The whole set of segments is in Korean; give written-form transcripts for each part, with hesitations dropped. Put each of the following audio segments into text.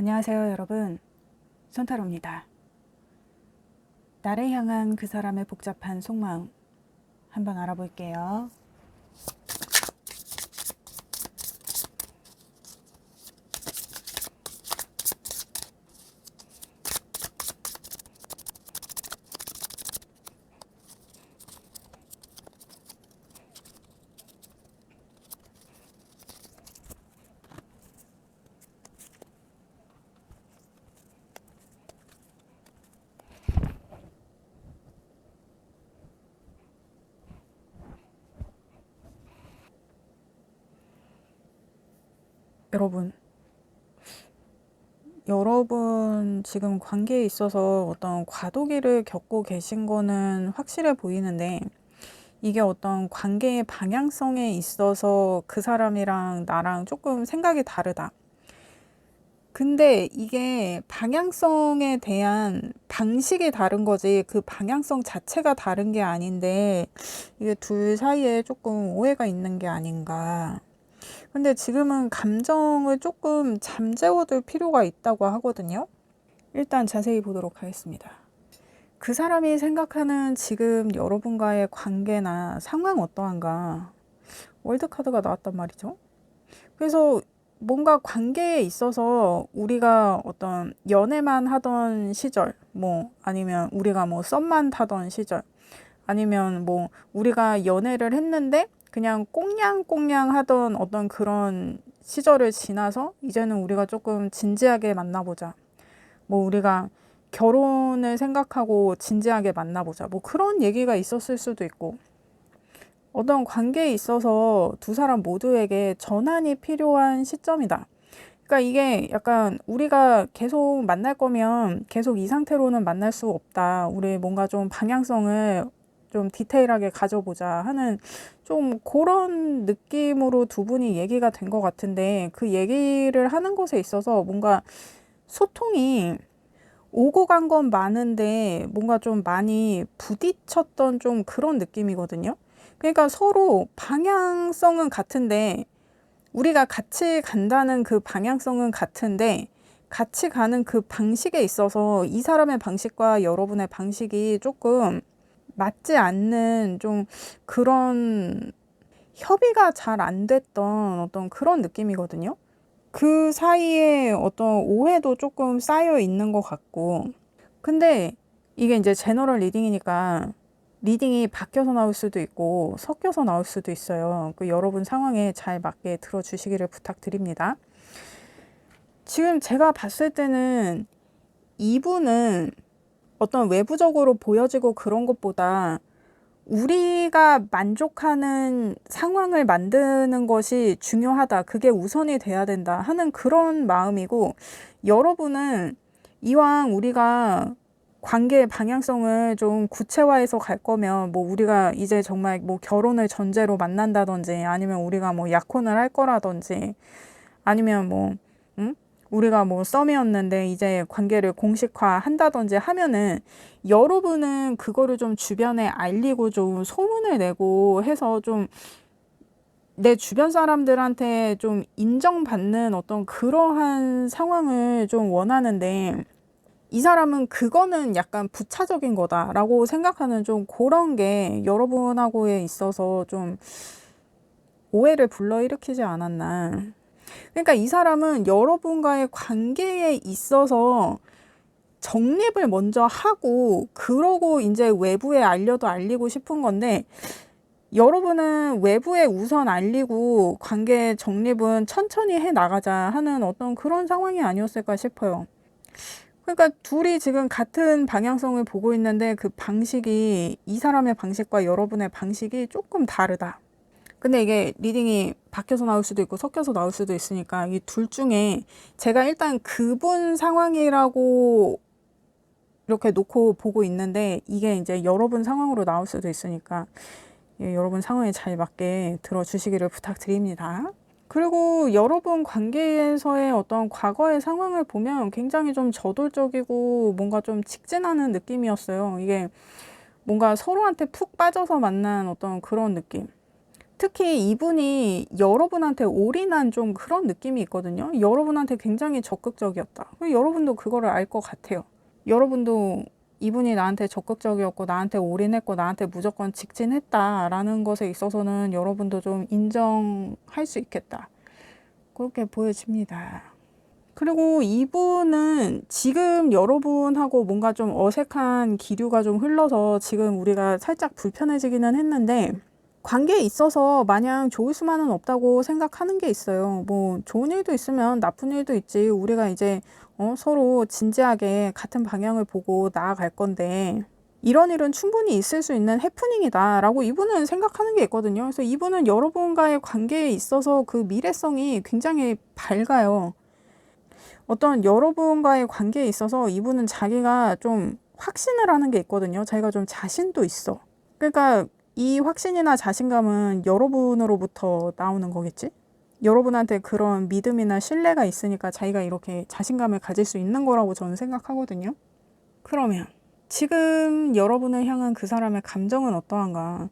안녕하세요, 여러분. 손타로입니다. 나를 향한 그 사람의 복잡한 속마음 한번 알아볼게요. 여러분 지금 관계에 있어서 어떤 과도기를 겪고 계신 거는 확실해 보이는데, 이게 어떤 관계의 방향성에 있어서 그 사람이랑 나랑 조금 생각이 다르다. 근데 이게 방향성에 대한 방식이 다른 거지, 그 방향성 자체가 다른 게 아닌데, 이게 둘 사이에 조금 오해가 있는 게 아닌가. 근데 지금은 감정을 조금 잠재워둘 필요가 있다고 하거든요. 일단 자세히 보도록 하겠습니다. 그 사람이 생각하는 지금 여러분과의 관계나 상황 어떠한가. 월드카드가 나왔단 말이죠. 그래서 뭔가 관계에 있어서 우리가 어떤 연애만 하던 시절, 아니면 우리가 썸만 타던 시절, 아니면 우리가 연애를 했는데 그냥 꽁냥꽁냥 하던 어떤 그런 시절을 지나서 이제는 우리가 조금 진지하게 만나보자. 우리가 결혼을 생각하고 진지하게 만나보자. 그런 얘기가 있었을 수도 있고, 어떤 관계에 있어서 두 사람 모두에게 전환이 필요한 시점이다. 그러니까 이게 약간 우리가 계속 만날 거면 계속 이 상태로는 만날 수 없다. 우리 뭔가 좀 방향성을 좀 디테일하게 가져보자 하는 좀 그런 느낌으로 두 분이 얘기가 된 것 같은데, 그 얘기를 하는 것에 있어서 뭔가 소통이 오고 간 건 많은데 뭔가 좀 많이 부딪혔던 좀 그런 느낌이거든요. 그러니까 서로 방향성은 같은데, 우리가 같이 간다는 그 방향성은 같은데, 같이 가는 그 방식에 있어서 이 사람의 방식과 여러분의 방식이 조금 맞지 않는 좀 그런 협의가 잘 안 됐던 어떤 그런 느낌이거든요. 그 사이에 어떤 오해도 조금 쌓여 있는 것 같고, 근데 이게 이제 제너럴 리딩이니까 리딩이 바뀌어서 나올 수도 있고 섞여서 나올 수도 있어요. 그 여러분 상황에 잘 맞게 들어주시기를 부탁드립니다. 지금 제가 봤을 때는 이분은 어떤 외부적으로 보여지고 그런 것보다 우리가 만족하는 상황을 만드는 것이 중요하다. 그게 우선이 돼야 된다 하는 그런 마음이고, 여러분은 이왕 우리가 관계의 방향성을 좀 구체화해서 갈 거면 우리가 이제 정말 결혼을 전제로 만난다든지, 아니면 우리가 약혼을 할 거라든지, 아니면 우리가 썸이었는데 이제 관계를 공식화 한다든지 하면은, 여러분은 그거를 좀 주변에 알리고 좀 소문을 내고 해서 좀 내 주변 사람들한테 좀 인정받는 어떤 그러한 상황을 좀 원하는데, 이 사람은 그거는 약간 부차적인 거다라고 생각하는 좀 그런 게 여러분하고에 있어서 좀 오해를 불러일으키지 않았나. 그러니까 이 사람은 여러분과의 관계에 있어서 정립을 먼저 하고, 그러고 이제 외부에 알리고 싶은 건데, 여러분은 외부에 우선 알리고 관계 정립은 천천히 해 나가자 하는 어떤 그런 상황이 아니었을까 싶어요. 그러니까 둘이 지금 같은 방향성을 보고 있는데 그 방식이, 이 사람의 방식과 여러분의 방식이 조금 다르다. 근데 이게 리딩이 바뀌어서 나올 수도 있고 섞여서 나올 수도 있으니까 이 둘 중에 제가 일단 그분 상황이라고 이렇게 놓고 보고 있는데, 이게 이제 여러분 상황으로 나올 수도 있으니까 여러분 상황에 잘 맞게 들어주시기를 부탁드립니다. 그리고 여러분 관계에서의 어떤 과거의 상황을 보면 굉장히 좀 저돌적이고 뭔가 좀 직진하는 느낌이었어요. 이게 뭔가 서로한테 푹 빠져서 만난 어떤 그런 느낌. 특히 이분이 여러분한테 올인한 좀 그런 느낌이 있거든요. 여러분한테 굉장히 적극적이었다. 여러분도 그거를 알 것 같아요. 여러분도 이분이 나한테 적극적이었고 나한테 올인했고 나한테 무조건 직진했다라는 것에 있어서는 여러분도 좀 인정할 수 있겠다. 그렇게 보여집니다. 그리고 이분은 지금 여러분하고 뭔가 좀 어색한 기류가 좀 흘러서 지금 우리가 살짝 불편해지기는 했는데, 관계에 있어서 마냥 좋을 수만은 없다고 생각하는 게 있어요. 뭐 좋은 일도 있으면 나쁜 일도 있지. 우리가 이제 서로 진지하게 같은 방향을 보고 나아갈 건데, 이런 일은 충분히 있을 수 있는 해프닝이다 라고 이분은 생각하는 게 있거든요. 그래서 이분은 여러분과의 관계에 있어서 그 미래성이 굉장히 밝아요. 어떤 여러분과의 관계에 있어서 이분은 자기가 좀 확신을 하는 게 있거든요. 자기가 좀 자신도 있어. 그러니까 이 확신이나 자신감은 여러분으로부터 나오는 거겠지? 여러분한테 그런 믿음이나 신뢰가 있으니까 자기가 이렇게 자신감을 가질 수 있는 거라고 저는 생각하거든요. 그러면 지금 여러분을 향한 그 사람의 감정은 어떠한가?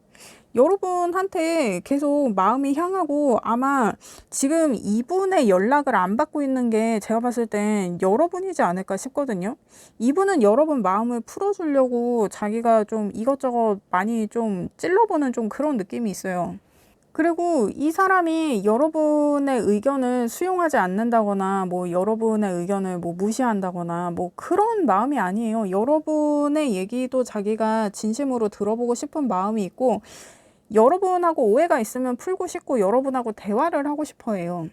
여러분한테 계속 마음이 향하고, 아마 지금 이분의 연락을 안 받고 있는 게 제가 봤을 땐 여러분이지 않을까 싶거든요. 이분은 여러분 마음을 풀어주려고 자기가 좀 이것저것 많이 좀 찔러보는 좀 그런 느낌이 있어요. 그리고 이 사람이 여러분의 의견을 수용하지 않는다거나 뭐 여러분의 의견을 뭐 무시한다거나 뭐 그런 마음이 아니에요. 여러분의 얘기도 자기가 진심으로 들어보고 싶은 마음이 있고, 여러분하고 오해가 있으면 풀고 싶고 여러분하고 대화를 하고 싶어 해요.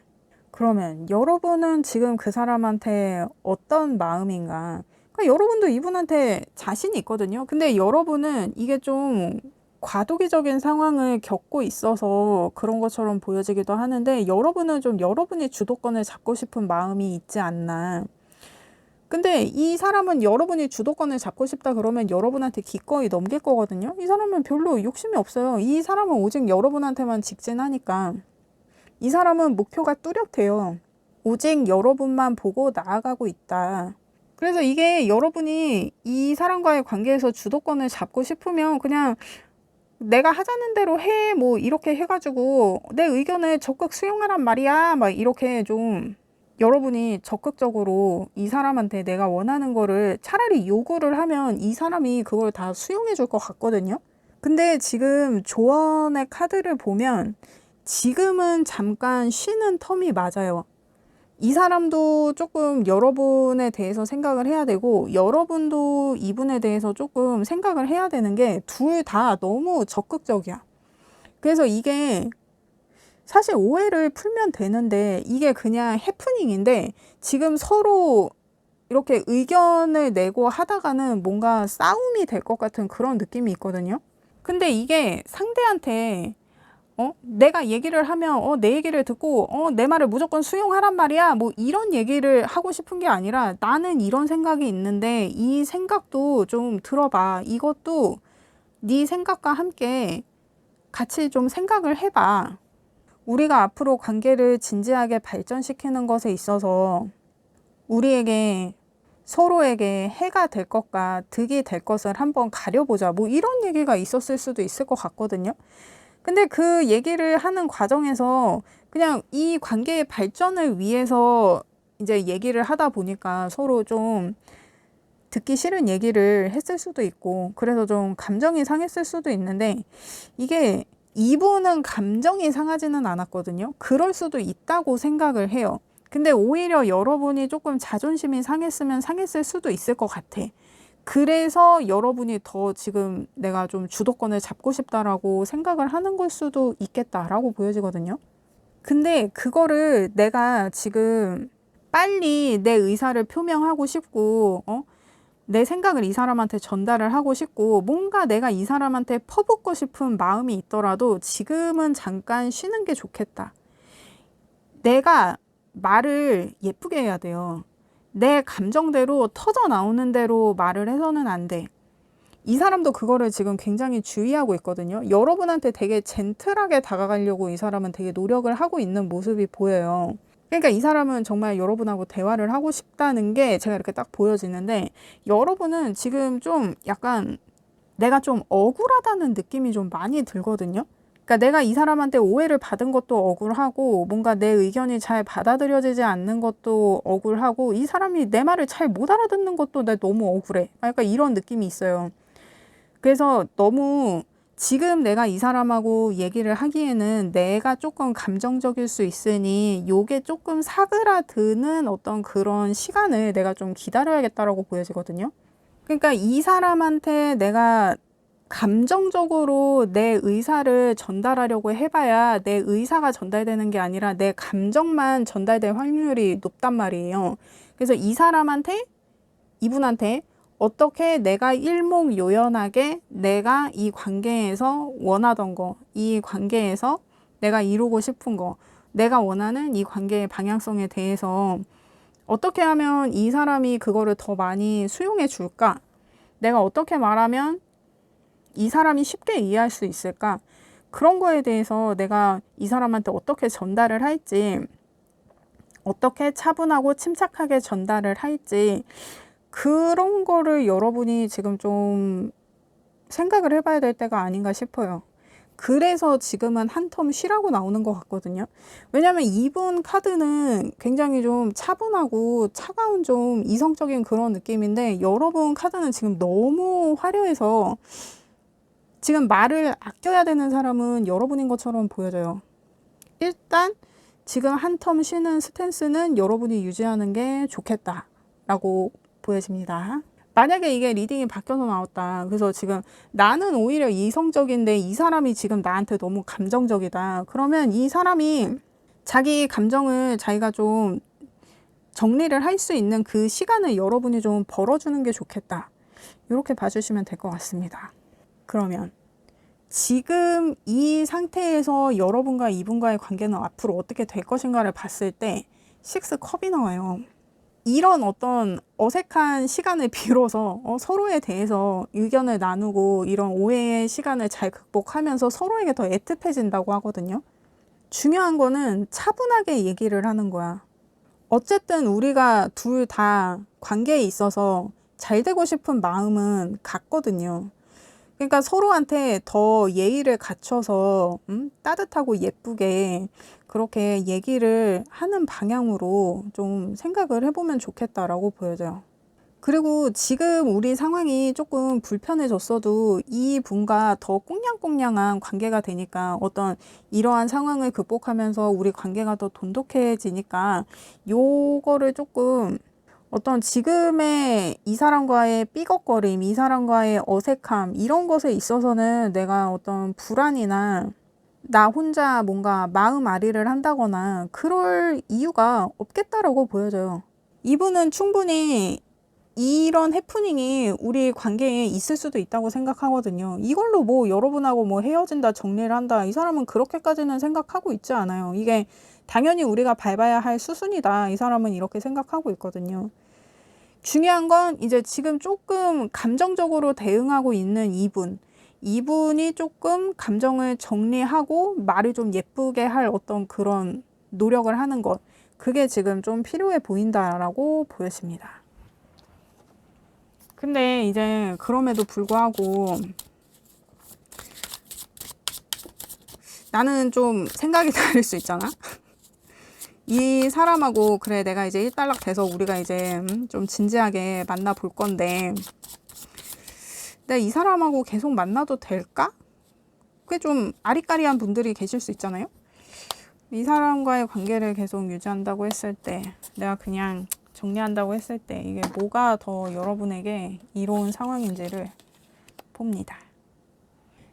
그러면 여러분은 지금 그 사람한테 어떤 마음인가? 그러니까 여러분도 이분한테 자신이 있거든요. 근데 여러분은 이게 좀 과도기적인 상황을 겪고 있어서 그런 것처럼 보여지기도 하는데, 여러분은 좀 여러분이 주도권을 잡고 싶은 마음이 있지 않나. 근데 이 사람은 여러분이 주도권을 잡고 싶다 그러면 여러분한테 기꺼이 넘길 거거든요. 이 사람은 별로 욕심이 없어요. 이 사람은 오직 여러분한테만 직진하니까. 이 사람은 목표가 뚜렷해요. 오직 여러분만 보고 나아가고 있다. 그래서 이게 여러분이 이 사람과의 관계에서 주도권을 잡고 싶으면 그냥 내가 하자는 대로 해, 뭐 이렇게 해가지고 내 의견을 적극 수용하란 말이야, 막 이렇게 좀 여러분이 적극적으로 이 사람한테 내가 원하는 거를 차라리 요구를 하면 이 사람이 그걸 다 수용해 줄 것 같거든요. 근데 지금 조언의 카드를 보면 지금은 잠깐 쉬는 텀이 맞아요. 이 사람도 조금 여러분에 대해서 생각을 해야 되고, 여러분도 이분에 대해서 조금 생각을 해야 되는 게, 둘 다 너무 적극적이야. 그래서 이게 사실 오해를 풀면 되는데 이게 그냥 해프닝인데, 지금 서로 이렇게 의견을 내고 하다가는 뭔가 싸움이 될 것 같은 그런 느낌이 있거든요. 근데 이게 상대한테 내가 얘기를 하면 내 얘기를 듣고 내 말을 무조건 수용하란 말이야, 뭐 이런 얘기를 하고 싶은 게 아니라, 나는 이런 생각이 있는데 이 생각도 좀 들어봐. 이것도 네 생각과 함께 같이 좀 생각을 해봐. 우리가 앞으로 관계를 진지하게 발전시키는 것에 있어서 우리에게 서로에게 해가 될 것과 득이 될 것을 한번 가려보자, 뭐 이런 얘기가 있었을 수도 있을 것 같거든요. 근데 그 얘기를 하는 과정에서 그냥 이 관계의 발전을 위해서 이제 얘기를 하다 보니까 서로 좀 듣기 싫은 얘기를 했을 수도 있고, 그래서 좀 감정이 상했을 수도 있는데, 이게 이분은 감정이 상하지는 않았거든요. 그럴 수도 있다고 생각을 해요. 근데 오히려 여러분이 조금 자존심이 상했으면 상했을 수도 있을 것 같아. 그래서 여러분이 더 지금 내가 좀 주도권을 잡고 싶다라고 생각을 하는 걸 수도 있겠다라고 보여지거든요. 근데 그거를 내가 지금 빨리 내 의사를 표명하고 싶고, 내 생각을 이 사람한테 전달을 하고 싶고, 뭔가 내가 이 사람한테 퍼붓고 싶은 마음이 있더라도 지금은 잠깐 쉬는 게 좋겠다. 내가 말을 예쁘게 해야 돼요. 내 감정대로 터져 나오는 대로 말을 해서는 안 돼. 이 사람도 그거를 지금 굉장히 주의하고 있거든요. 여러분한테 되게 젠틀하게 다가가려고 이 사람은 되게 노력을 하고 있는 모습이 보여요. 그러니까 이 사람은 정말 여러분하고 대화를 하고 싶다는 게 제가 이렇게 딱 보여지는데, 여러분은 지금 좀 약간 내가 좀 억울하다는 느낌이 좀 많이 들거든요. 그러니까 내가 이 사람한테 오해를 받은 것도 억울하고 뭔가 내 의견이 잘 받아들여지지 않는 것도 억울하고 이 사람이 내 말을 잘 못 알아듣는 것도 내 너무 억울해. 약간 이런 느낌이 있어요. 그래서 너무 지금 내가 이 사람하고 얘기를 하기에는 내가 조금 감정적일 수 있으니 요게 조금 사그라드는 어떤 그런 시간을 내가 좀 기다려야겠다라고 보여지거든요. 그러니까 이 사람한테 내가 감정적으로 내 의사를 전달하려고 해봐야 내 의사가 전달되는 게 아니라 내 감정만 전달될 확률이 높단 말이에요. 그래서 이 사람한테, 이분한테 어떻게 내가 일목요연하게 내가 이 관계에서 원하던 거, 이 관계에서 내가 이루고 싶은 거, 내가 원하는 이 관계의 방향성에 대해서 어떻게 하면 이 사람이 그거를 더 많이 수용해 줄까? 내가 어떻게 말하면 이 사람이 쉽게 이해할 수 있을까? 그런 거에 대해서 내가 이 사람한테 어떻게 전달을 할지, 어떻게 차분하고 침착하게 전달을 할지, 그런 거를 여러분이 지금 좀 생각을 해봐야 될 때가 아닌가 싶어요. 그래서 지금은 한 텀 쉬라고 나오는 것 같거든요. 왜냐면 이분 카드는 굉장히 좀 차분하고 차가운 좀 이성적인 그런 느낌인데 여러분 카드는 지금 너무 화려해서 지금 말을 아껴야 되는 사람은 여러분인 것처럼 보여져요. 일단 지금 한 텀 쉬는 스탠스는 여러분이 유지하는 게 좋겠다라고 보여집니다. 만약에 이게 리딩이 바뀌어서 나왔다. 그래서 지금 나는 오히려 이성적인데 이 사람이 지금 나한테 너무 감정적이다. 그러면 이 사람이 자기 감정을 자기가 좀 정리를 할 수 있는 그 시간을 여러분이 좀 벌어주는 게 좋겠다. 이렇게 봐주시면 될 것 같습니다. 그러면 지금 이 상태에서 여러분과 이분과의 관계는 앞으로 어떻게 될 것인가를 봤을 때 6컵이 나와요. 이런 어떤 어색한 시간을 빌어서 서로에 대해서 의견을 나누고 이런 오해의 시간을 잘 극복하면서 서로에게 더 애틋해진다고 하거든요. 중요한 거는 차분하게 얘기를 하는 거야. 어쨌든 우리가 둘 다 관계에 있어서 잘 되고 싶은 마음은 같거든요. 그러니까 서로한테 더 예의를 갖춰서 따뜻하고 예쁘게 그렇게 얘기를 하는 방향으로 좀 생각을 해보면 좋겠다라고 보여져요. 그리고 지금 우리 상황이 조금 불편해졌어도 이 분과 더 꽁냥꽁냥한 관계가 되니까 어떤 이러한 상황을 극복하면서 우리 관계가 더 돈독해지니까 요거를 조금 어떤 지금의 이 사람과의 삐걱거림, 이 사람과의 어색함 이런 것에 있어서는 내가 어떤 불안이나 나 혼자 뭔가 마음 아리를 한다거나 그럴 이유가 없겠다라고 보여져요. 이분은 충분히 이런 해프닝이 우리 관계에 있을 수도 있다고 생각하거든요. 이걸로 뭐 여러분하고 뭐 헤어진다, 정리를 한다. 이 사람은 그렇게까지는 생각하고 있지 않아요. 이게 당연히 우리가 밟아야 할 수순이다. 이 사람은 이렇게 생각하고 있거든요. 중요한 건 이제 지금 조금 감정적으로 대응하고 있는 이분이 조금 감정을 정리하고 말을 좀 예쁘게 할 어떤 그런 노력을 하는 것. 그게 지금 좀 필요해 보인다라고 보여집니다. 근데 이제 그럼에도 불구하고 나는 좀 생각이 다를 수 있잖아. 이 사람하고 그래 내가 이제 일단락 돼서 우리가 이제 좀 진지하게 만나볼 건데 내가 이 사람하고 계속 만나도 될까? 그게 좀 아리까리한 분들이 계실 수 있잖아요. 이 사람과의 관계를 계속 유지한다고 했을 때 내가 그냥 정리한다고 했을 때 이게 뭐가 더 여러분에게 이로운 상황인지를 봅니다.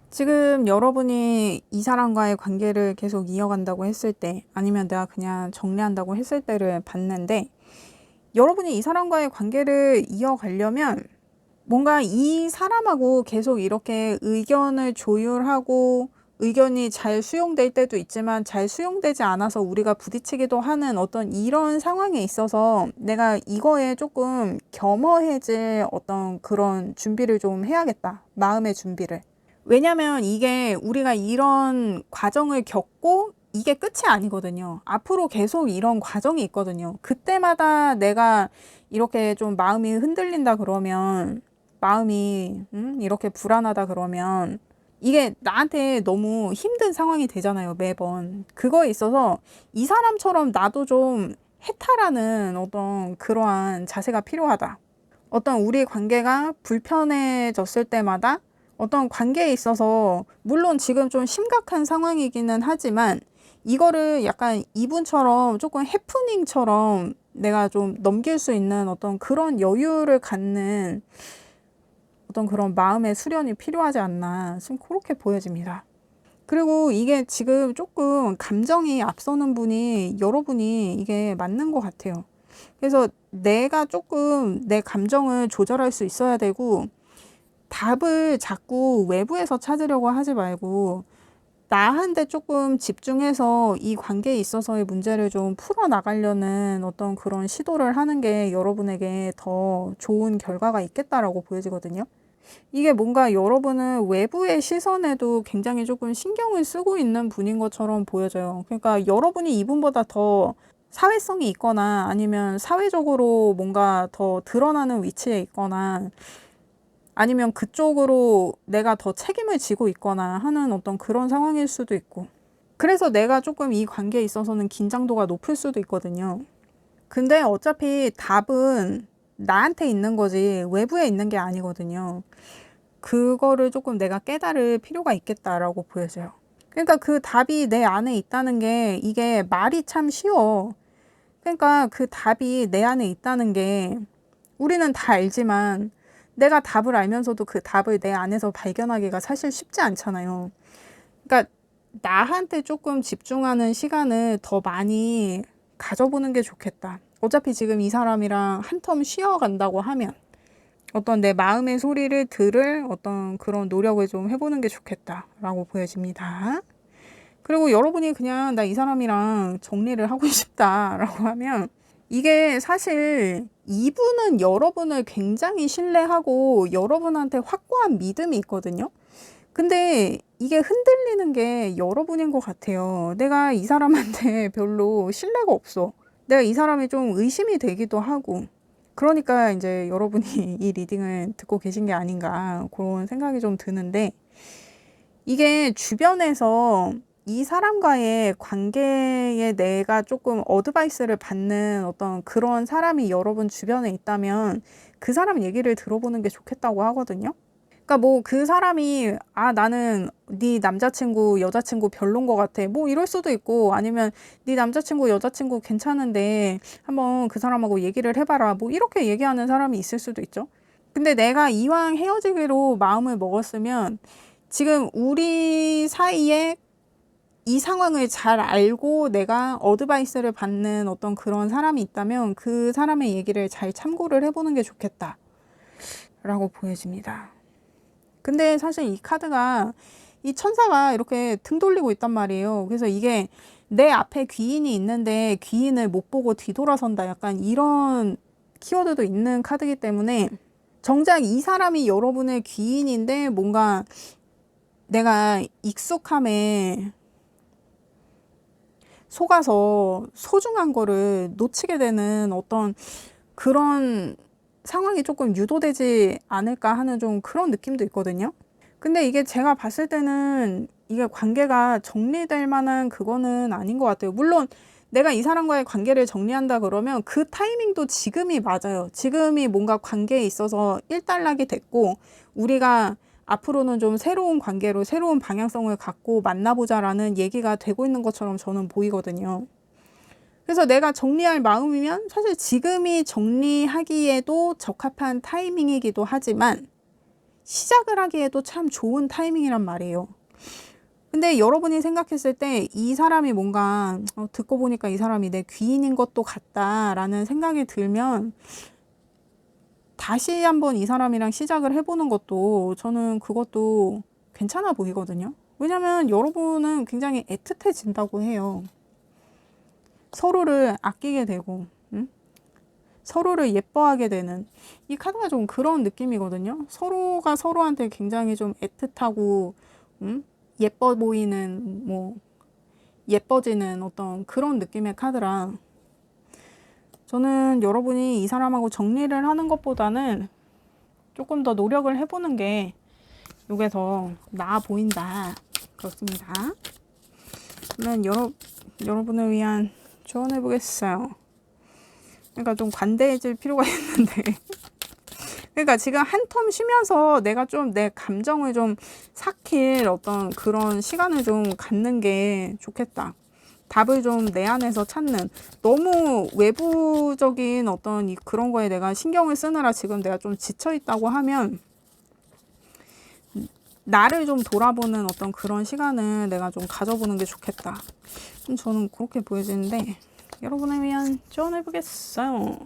지금 여러분이 이 사람과의 관계를 계속 이어간다고 했을 때 아니면 내가 그냥 정리한다고 했을 때를 봤는데 여러분이 이 사람과의 관계를 이어가려면 뭔가 이 사람하고 계속 이렇게 의견을 조율하고 의견이 잘 수용될 때도 있지만 잘 수용되지 않아서 우리가 부딪히기도 하는 어떤 이런 상황에 있어서 내가 이거에 조금 겸허해질 어떤 그런 준비를 좀 해야겠다. 마음의 준비를. 왜냐면 이게 우리가 이런 과정을 겪고 이게 끝이 아니거든요. 앞으로 계속 이런 과정이 있거든요. 그때마다 내가 이렇게 좀 마음이 흔들린다 그러면 마음이 이렇게 불안하다 그러면 이게 나한테 너무 힘든 상황이 되잖아요, 매번. 그거에 있어서 이 사람처럼 나도 좀 해탈하는 어떤 그러한 자세가 필요하다. 어떤 우리 관계가 불편해졌을 때마다 어떤 관계에 있어서 물론 지금 좀 심각한 상황이기는 하지만 이거를 약간 이분처럼 조금 해프닝처럼 내가 좀 넘길 수 있는 어떤 그런 여유를 갖는 어떤 그런 마음의 수련이 필요하지 않나 지금 그렇게 보여집니다. 그리고 이게 지금 조금 감정이 앞서는 분이 여러분이 이게 맞는 것 같아요. 그래서 내가 조금 내 감정을 조절할 수 있어야 되고 답을 자꾸 외부에서 찾으려고 하지 말고 나한테 조금 집중해서 이 관계에 있어서의 문제를 좀 풀어나가려는 어떤 그런 시도를 하는 게 여러분에게 더 좋은 결과가 있겠다라고 보여지거든요. 이게 뭔가 여러분은 외부의 시선에도 굉장히 조금 신경을 쓰고 있는 분인 것처럼 보여져요. 그러니까 여러분이 이분보다 더 사회성이 있거나 아니면 사회적으로 뭔가 더 드러나는 위치에 있거나 아니면 그쪽으로 내가 더 책임을 지고 있거나 하는 어떤 그런 상황일 수도 있고 그래서 내가 조금 이 관계에 있어서는 긴장도가 높을 수도 있거든요. 근데 어차피 답은 나한테 있는 거지 외부에 있는 게 아니거든요. 그거를 조금 내가 깨달을 필요가 있겠다라고 보여져요. 그러니까 그 답이 내 안에 있다는 게 이게 말이 참 쉬워. 그러니까 그 답이 내 안에 있다는 게 우리는 다 알지만 내가 답을 알면서도 그 답을 내 안에서 발견하기가 사실 쉽지 않잖아요. 그러니까 나한테 조금 집중하는 시간을 더 많이 가져보는 게 좋겠다. 어차피 지금 이 사람이랑 한 텀 쉬어간다고 하면 어떤 내 마음의 소리를 들을 어떤 그런 노력을 좀 해보는 게 좋겠다라고 보여집니다. 그리고 여러분이 그냥 나 이 사람이랑 정리를 하고 싶다라고 하면 이게 사실 이분은 여러분을 굉장히 신뢰하고 여러분한테 확고한 믿음이 있거든요. 근데 이게 흔들리는 게 여러분인 것 같아요. 내가 이 사람한테 별로 신뢰가 없어. 내가 이 사람이 좀 의심이 되기도 하고. 그러니까 이제 여러분이 이 리딩을 듣고 계신 게 아닌가 그런 생각이 좀 드는데 이게 주변에서 이 사람과의 관계에 내가 조금 어드바이스를 받는 어떤 그런 사람이 여러분 주변에 있다면 그 사람 얘기를 들어보는 게 좋겠다고 하거든요. 그러니까 뭐 그 사람이 나는 네 남자친구 여자친구 별론 것 같아 뭐 이럴 수도 있고 아니면 네 남자친구 여자친구 괜찮은데 한번 그 사람하고 얘기를 해봐라 뭐 이렇게 얘기하는 사람이 있을 수도 있죠. 근데 내가 이왕 헤어지기로 마음을 먹었으면 지금 우리 사이에 이 상황을 잘 알고 내가 어드바이스를 받는 어떤 그런 사람이 있다면 그 사람의 얘기를 잘 참고를 해보는 게 좋겠다 라고 보여집니다. 근데 사실 이 카드가 이 천사가 이렇게 등 돌리고 있단 말이에요. 그래서 이게 내 앞에 귀인이 있는데 귀인을 못 보고 뒤돌아선다 약간 이런 키워드도 있는 카드이기 때문에 정작 이 사람이 여러분의 귀인인데 뭔가 내가 익숙함에 속아서 소중한 거를 놓치게 되는 어떤 그런 상황이 조금 유도되지 않을까 하는 좀 그런 느낌도 있거든요. 근데 이게 제가 봤을 때는 이게 관계가 정리될 만한 그거는 아닌 것 같아요. 물론 내가 이 사람과의 관계를 정리한다 그러면 그 타이밍도 지금이 맞아요. 지금이 뭔가 관계에 있어서 일단락이 됐고 우리가 앞으로는 좀 새로운 관계로 새로운 방향성을 갖고 만나보자라는 얘기가 되고 있는 것처럼 저는 보이거든요. 그래서 내가 정리할 마음이면 사실 지금이 정리하기에도 적합한 타이밍이기도 하지만 시작을 하기에도 참 좋은 타이밍이란 말이에요. 근데 여러분이 생각했을 때 이 사람이 뭔가 듣고 보니까 이 사람이 내 귀인인 것도 같다라는 생각이 들면 다시 한번 이 사람이랑 시작을 해보는 것도 저는 그것도 괜찮아 보이거든요. 왜냐면 여러분은 굉장히 애틋해진다고 해요. 서로를 아끼게 되고 서로를 예뻐하게 되는 이 카드가 좀 그런 느낌이거든요. 서로가 서로한테 굉장히 좀 애틋하고 예뻐 보이는 뭐 예뻐지는 어떤 그런 느낌의 카드라 저는 여러분이 이 사람하고 정리를 하는 것보다는 조금 더 노력을 해보는 게 요게 더 나아 보인다. 그렇습니다. 그러면 여러분을 위한 조언해 보겠어요. 그러니까 좀 관대해질 필요가 있는데 그러니까 지금 한 텀 쉬면서 내가 좀 내 감정을 좀 삭힐 어떤 그런 시간을 좀 갖는 게 좋겠다. 답을 좀 내 안에서 찾는, 너무 외부적인 어떤 그런 거에 내가 신경을 쓰느라 지금 내가 좀 지쳐 있다고 하면 나를 좀 돌아보는 어떤 그런 시간을 내가 좀 가져보는 게 좋겠다. 저는 그렇게 보여지는데 여러분을 위한 조언을 해보겠어요.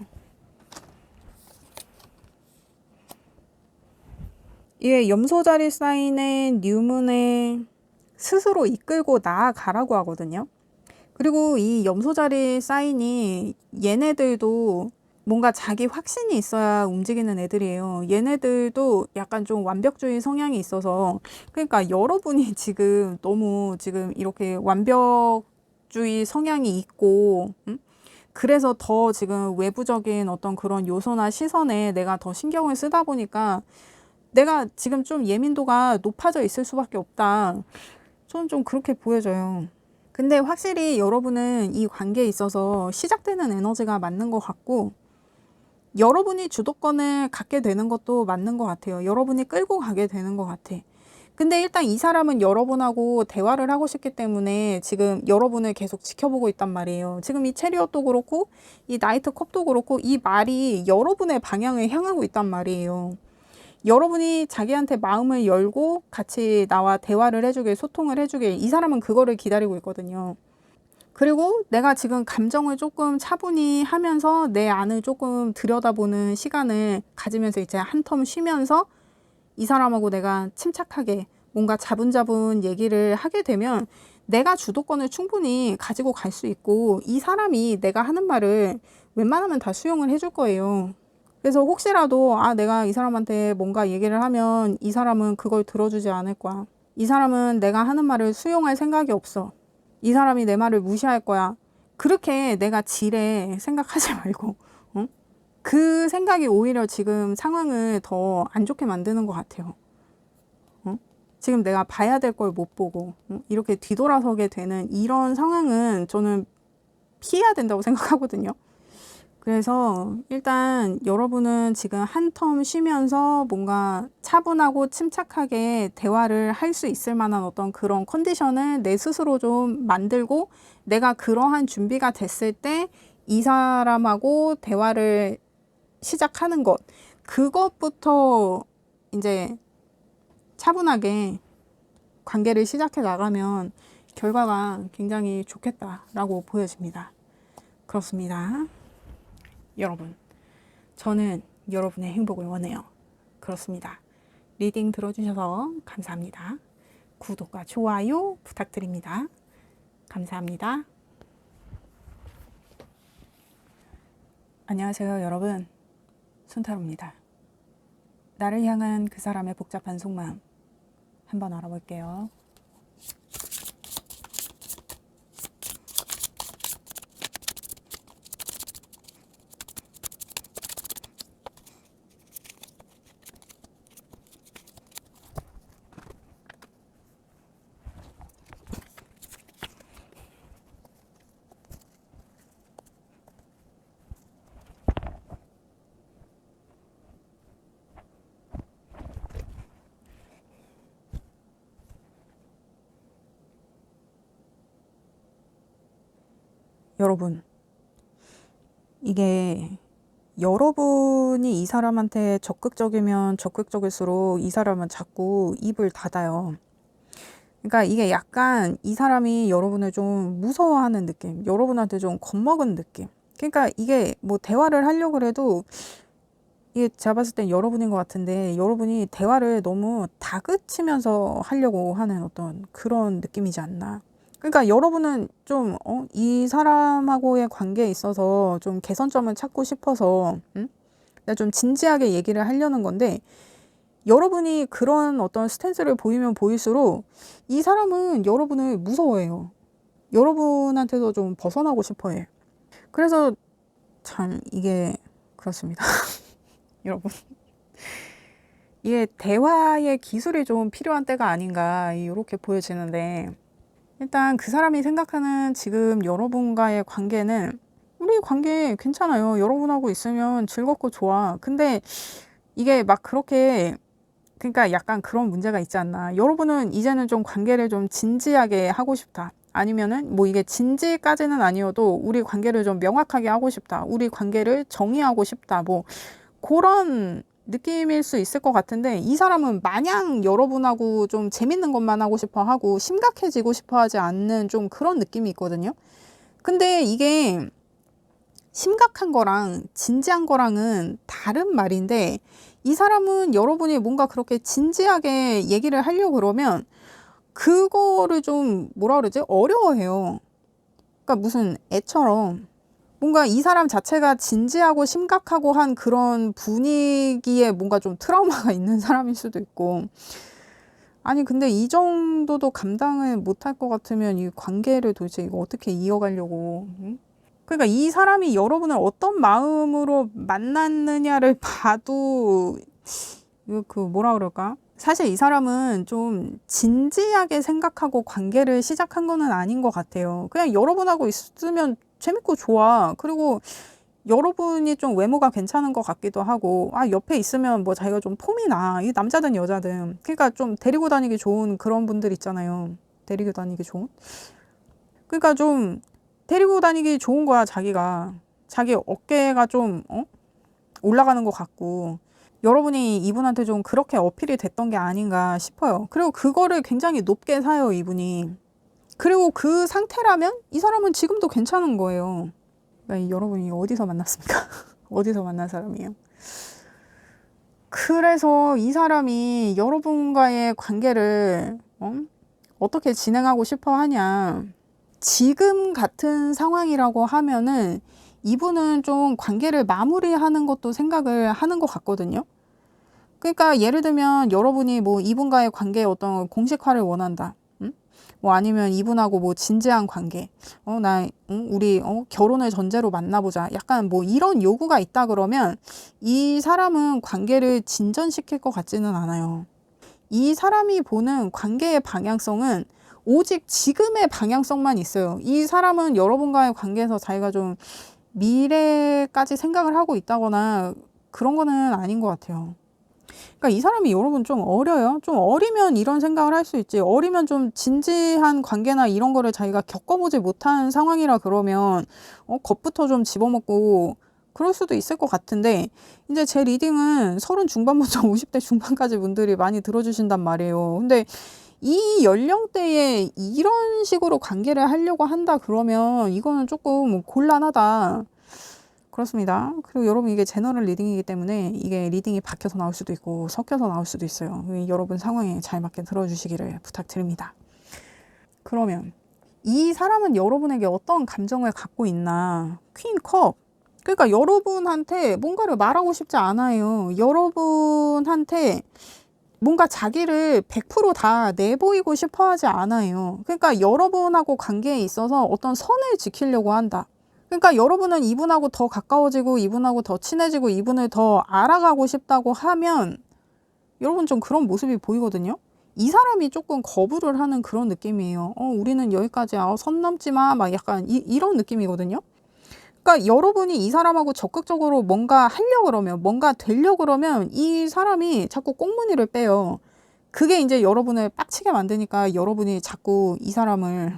이게 염소 자리 사인의 뉴문에 스스로 이끌고 나아가라고 하거든요. 그리고 이 염소 자리 사인이 얘네들도 뭔가 자기 확신이 있어야 움직이는 애들이에요. 얘네들도 약간 좀 완벽주의 성향이 있어서, 그러니까 여러분이 지금 너무 지금 이렇게 완벽주의 성향이 있고, 그래서 더 지금 외부적인 어떤 그런 요소나 시선에 내가 더 신경을 쓰다 보니까 내가 지금 좀 예민도가 높아져 있을 수밖에 없다. 저는 좀 그렇게 보여져요. 근데 확실히 여러분은 이 관계에 있어서 시작되는 에너지가 맞는 것 같고, 여러분이 주도권을 갖게 되는 것도 맞는 것 같아요. 여러분이 끌고 가게 되는 것 같아. 근데 일단 이 사람은 여러분하고 대화를 하고 싶기 때문에 지금 여러분을 계속 지켜보고 있단 말이에요. 지금 이 체리엇도 그렇고 이 나이트 컵도 그렇고 이 말이 여러분의 방향을 향하고 있단 말이에요. 여러분이 자기한테 마음을 열고 같이 나와 대화를 해주길, 소통을 해주길, 이 사람은 그거를 기다리고 있거든요. 그리고 내가 지금 감정을 조금 차분히 하면서 내 안을 조금 들여다보는 시간을 가지면서 이제 한 텀 쉬면서 이 사람하고 내가 침착하게 뭔가 자분자분 얘기를 하게 되면 내가 주도권을 충분히 가지고 갈 수 있고, 이 사람이 내가 하는 말을 웬만하면 다 수용을 해줄 거예요. 그래서 혹시라도 내가 이 사람한테 뭔가 얘기를 하면 이 사람은 그걸 들어주지 않을 거야. 이 사람은 내가 하는 말을 수용할 생각이 없어. 이 사람이 내 말을 무시할 거야. 그렇게 내가 지레 생각하지 말고, 어? 그 생각이 오히려 지금 상황을 더 안 좋게 만드는 것 같아요. 지금 내가 봐야 될 걸 못 보고, 이렇게 뒤돌아서게 되는 이런 상황은 저는 피해야 된다고 생각하거든요. 그래서 일단 여러분은 지금 한 텀 쉬면서 뭔가 차분하고 침착하게 대화를 할 수 있을 만한 어떤 그런 컨디션을 내 스스로 좀 만들고, 내가 그러한 준비가 됐을 때 이 사람하고 대화를 시작하는 것, 그것부터 이제 차분하게 관계를 시작해 나가면 결과가 굉장히 좋겠다라고 보여집니다. 그렇습니다. 여러분, 저는 여러분의 행복을 원해요. 그렇습니다. 리딩 들어주셔서 감사합니다. 구독과 좋아요 부탁드립니다. 감사합니다. 안녕하세요, 여러분. 순타로입니다. 나를 향한 그 사람의 복잡한 속마음 한번 알아볼게요. 여러분, 이게 여러분이 이 사람한테 적극적이면 적극적일수록 이 사람은 자꾸 입을 닫아요. 그러니까 이게 약간 이 사람이 여러분을 좀 무서워하는 느낌, 여러분한테 좀 겁먹은 느낌. 그러니까 이게 뭐 대화를 하려고 해도, 이게 제가 봤을 땐 여러분인 것 같은데, 여러분이 대화를 너무 다그치면서 하려고 하는 어떤 그런 느낌이지 않나. 그러니까 여러분은 좀 이 사람하고의 관계에 있어서 좀 개선점을 찾고 싶어서 내가 좀 진지하게 얘기를 하려는 건데, 여러분이 그런 어떤 스탠스를 보이면 보일수록 이 사람은 여러분을 무서워해요. 여러분한테도 좀 벗어나고 싶어해. 그래서 참 이게 그렇습니다. 여러분, 이게 대화의 기술이 좀 필요한 때가 아닌가 이렇게 보여지는데, 일단 그 사람이 생각하는 지금 여러분과의 관계는 우리 관계 괜찮아요. 여러분하고 있으면 즐겁고 좋아. 근데 이게 막 그렇게, 그러니까 약간 그런 문제가 있지 않나. 여러분은 이제는 좀 관계를 좀 진지하게 하고 싶다. 아니면은 뭐 이게 진지까지는 아니어도 우리 관계를 좀 명확하게 하고 싶다. 우리 관계를 정의하고 싶다. 뭐 그런 느낌일 수 있을 것 같은데, 이 사람은 마냥 여러분하고 좀 재밌는 것만 하고 싶어 하고 심각해지고 싶어 하지 않는 좀 그런 느낌이 있거든요. 근데 이게 심각한 거랑 진지한 거랑은 다른 말인데, 이 사람은 여러분이 뭔가 그렇게 진지하게 얘기를 하려고 그러면 그거를 좀 뭐라 그러지? 어려워해요. 그러니까 무슨 애처럼 뭔가 이 사람 자체가 진지하고 심각하고 한 그런 분위기에 뭔가 좀 트라우마가 있는 사람일 수도 있고, 아니 근데 이 정도도 감당을 못할 것 같으면 이 관계를 도대체 이거 어떻게 이어가려고, 응? 그러니까 이 사람이 여러분을 어떤 마음으로 만났느냐를 봐도 이거 그 뭐라 그럴까? 사실 이 사람은 좀 진지하게 생각하고 관계를 시작한 거는 아닌 것 같아요. 그냥 여러분하고 있으면 재밌고 좋아. 그리고 여러분이 좀 외모가 괜찮은 것 같기도 하고, 아, 옆에 있으면 뭐 자기가 좀 폼이 나. 이 남자든 여자든. 그러니까 좀 데리고 다니기 좋은 그런 분들 있잖아요. 데리고 다니기 좋은. 그러니까 좀 데리고 다니기 좋은 거야, 자기가. 자기 어깨가 좀, 올라가는 것 같고. 여러분이 이분한테 좀 그렇게 어필이 됐던 게 아닌가 싶어요. 그리고 그거를 굉장히 높게 사요, 이분이. 그리고 그 상태라면 이 사람은 지금도 괜찮은 거예요. 그러니까 여러분이 어디서 만났습니까? 어디서 만난 사람이에요? 그래서 이 사람이 여러분과의 관계를 어떻게 진행하고 싶어 하냐. 지금 같은 상황이라고 하면은 이분은 좀 관계를 마무리하는 것도 생각을 하는 것 같거든요. 그러니까 예를 들면 여러분이 뭐 이분과의 관계에 어떤 공식화를 원한다. 뭐 아니면 이분하고 뭐 진지한 관계. 우리 결혼을 전제로 만나보자. 약간 뭐 이런 요구가 있다 그러면 이 사람은 관계를 진전시킬 것 같지는 않아요. 이 사람이 보는 관계의 방향성은 오직 지금의 방향성만 있어요. 이 사람은 여러분과의 관계에서 자기가 좀 미래까지 생각을 하고 있다거나 그런 거는 아닌 것 같아요. 그러니까 이 사람이 여러분 좀 어려요. 좀 어리면 이런 생각을 할 수 있지. 어리면 좀 진지한 관계나 이런 거를 자기가 겪어보지 못한 상황이라 그러면 겁부터 좀 집어먹고 그럴 수도 있을 것 같은데, 이제 제 리딩은 30 중반부터 50대 중반까지 분들이 많이 들어주신단 말이에요. 근데 이 연령대에 이런 식으로 관계를 하려고 한다 그러면 이거는 조금 곤란하다. 그렇습니다. 그리고 여러분 이게 제너럴 리딩이기 때문에 이게 리딩이 바뀌어서 나올 수도 있고 섞여서 나올 수도 있어요. 여러분 상황에 잘 맞게 들어주시기를 부탁드립니다. 그러면 이 사람은 여러분에게 어떤 감정을 갖고 있나? 퀸 컵. 그러니까 여러분한테 뭔가를 말하고 싶지 않아요. 여러분한테 뭔가 자기를 100% 다 내보이고 싶어 하지 않아요. 그러니까 여러분하고 관계에 있어서 어떤 선을 지키려고 한다. 그러니까 여러분은 이분하고 더 가까워지고 이분하고 더 친해지고 이분을 더 알아가고 싶다고 하면 여러분 좀 그런 모습이 보이거든요. 이 사람이 조금 거부를 하는 그런 느낌이에요. 우리는 여기까지야. 선 넘지 마. 막 약간 이런 느낌이거든요. 그러니까 여러분이 이 사람하고 적극적으로 뭔가 하려고 그러면, 뭔가 되려고 그러면 이 사람이 자꾸 꽁무니를 빼요. 그게 이제 여러분을 빡치게 만드니까 여러분이 자꾸 이 사람을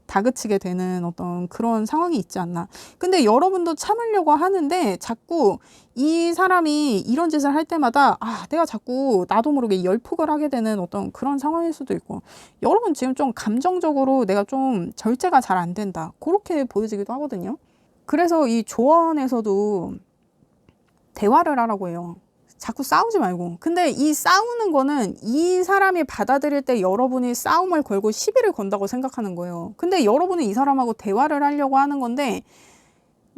다그치게 되는 어떤 그런 상황이 있지 않나. 근데 여러분도 참으려고 하는데 자꾸 이 사람이 이런 짓을 할 때마다 내가 자꾸 나도 모르게 열폭을 하게 되는 어떤 그런 상황일 수도 있고, 여러분 지금 좀 감정적으로 내가 좀 절제가 잘 안 된다. 그렇게 보여지기도 하거든요. 그래서 이 조언에서도 대화를 하라고 해요. 자꾸 싸우지 말고. 근데 이 싸우는 거는 이 사람이 받아들일 때 여러분이 싸움을 걸고 시비를 건다고 생각하는 거예요. 근데 여러분은 이 사람하고 대화를 하려고 하는 건데,